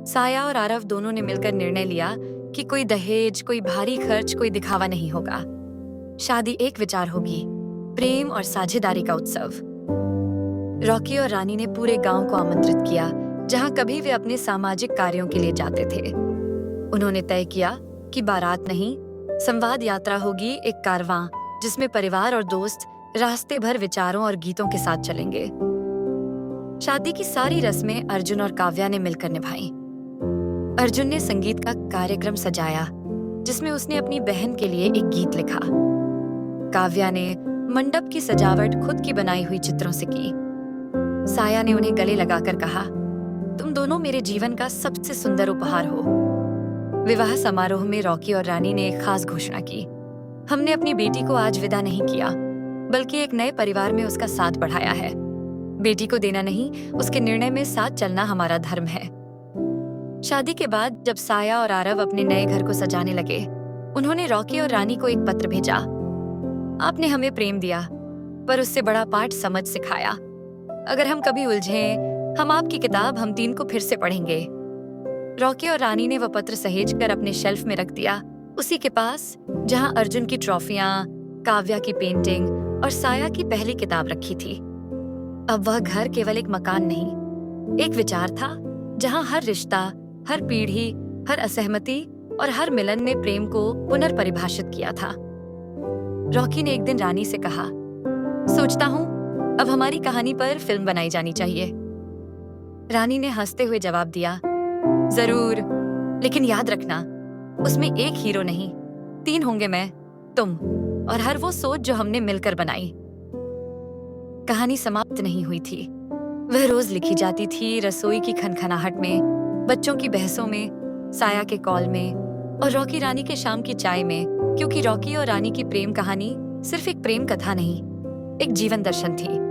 साया और आरव दोनों ने मिलकर निर्णय लिया कि कोई दहेज, कोई भारी खर्च, कोई दिखावा नहीं होगा। शादी एक विचार होगी, प्रेम और साझेदारी का उत्सव। रॉकी और रानी ने पूरे गांव को आमंत्रित किया, जहां कभी वे अपने सामाजिक कार्यों के लिए जाते थे। उन्होंने तय किया कि बारात नहीं, संवाद यात्रा होगी, एक कारवां जिसमें परिवार और दोस्त रास्ते भर विचारों और गीतों के साथ चलेंगे। शादी की सारी रस्में अर्जुन और काव्या ने मिलकर निभाई। अर्जुन ने संगीत का कार्यक्रम सजाया, जिसमें उसने अपनी बहन के लिए एक गीत लिखा। काव्या ने मंडप की सजावट खुद की बनाई हुई चित्रों से की। साया ने उन्हें गले लगाकर कहा, तुम दोनों मेरे जीवन का सबसे सुंदर उपहार हो। विवाह समारोह में रॉकी और रानी ने एक खास घोषणा की, हमने अपनी बेटी को आज विदा नहीं किया, बल्कि एक नए परिवार में उसका साथ बढ़ाया है। बेटी को देना नहीं, उसके निर्णय में साथ चलना हमारा धर्म है। शादी के बाद जब साया और आरव अपने नए घर को सजाने लगे, उन्होंने रॉकी और रानी को एक पत्र भेजा। आपने हमें प्रेम दिया, पर उससे बड़ा पाठ समझ सिखाया। अगर हम कभी उलझें, हम आपकी किताब हम तीन को फिर से पढ़ेंगे। रॉकी और रानी ने वह पत्र सहेज कर अपने शेल्फ में रख दिया, उसी के पास जहां अर्जुन की ट्रॉफियां, काव्या की पेंटिंग और साया की पहली किताब रखी थी। अब वह घर केवल एक मकान नहीं, एक विचार था जहां हर रिश्ता, हर पीढ़ी, हर असहमति और हर मिलन ने प्रेम को पुनर्परिभाषित किया था। रॉकी ने एक दिन रानी से कहा, सोचता हूं अब हमारी कहानी पर फिल्म बनाई जानी चाहिए। रानी ने हंसते हुए जवाब दिया, जरूर, लेकिन याद रखना, उसमें एक हीरो नहीं, 3 होंगे, मैं, तुम और हर वो सोच जो हमने मिलकर बनाई। कहानी समाप्त नहीं हुई थी। वह रोज लिखी जाती थी, रसोई की खनखनाहट में, बच्चों की बहसों में, साया के कॉल में और रॉकी रानी के शाम की चाय में, क्योंकि रॉकी और रानी की प्रेम कहानी सिर्फ एक प्रेम कथा नहीं, एक जीवन दर्शन थी।